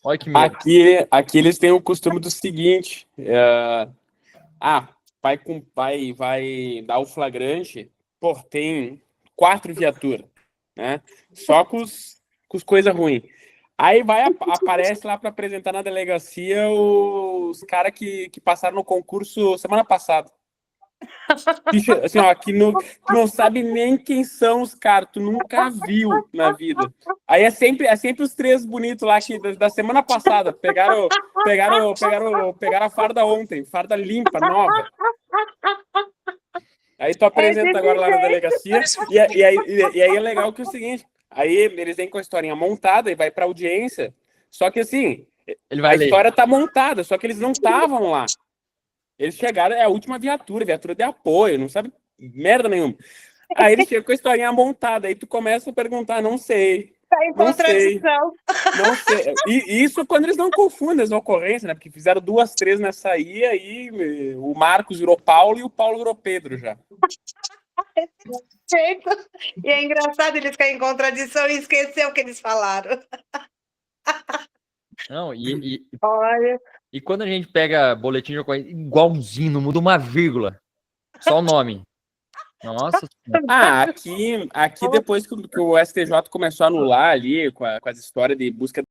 [SPEAKER 2] Olha que medo.
[SPEAKER 3] Aqui eles têm o costume do seguinte: pai com pai vai dar o flagrante, tem 4 viaturas, né? Só com os coisas ruins. Aí aparece lá para apresentar na delegacia os caras que passaram no concurso semana passada. Assim, que não sabe nem quem são os caras, tu nunca viu na vida. Aí é sempre os 3 bonitos lá da semana passada. Pegaram a farda ontem, farda limpa, nova. Aí tu apresenta agora lá na delegacia, e aí é legal que é o seguinte, aí eles vêm com a historinha montada e vai pra audiência, só que assim, a história tá montada, só que eles não estavam lá. Eles chegaram, é a última viatura de apoio, não sabe merda nenhuma. Aí eles chegam com a historinha montada, aí tu começa a perguntar, não sei.
[SPEAKER 4] Tá em contradição.
[SPEAKER 3] Não sei. E isso quando eles não confundem as ocorrências, né? Porque fizeram 2, 3 nessa aí o Marcos virou Paulo e o Paulo virou Pedro já.
[SPEAKER 4] jeito. E é engraçado eles caem em contradição e esquecer o que eles falaram.
[SPEAKER 2] Não,
[SPEAKER 4] Olha,
[SPEAKER 2] e quando a gente pega boletim de ocorrência, igualzinho, não muda uma vírgula. Só o nome. Nossa.
[SPEAKER 3] Aqui depois que o STJ começou a anular ali com as histórias de busca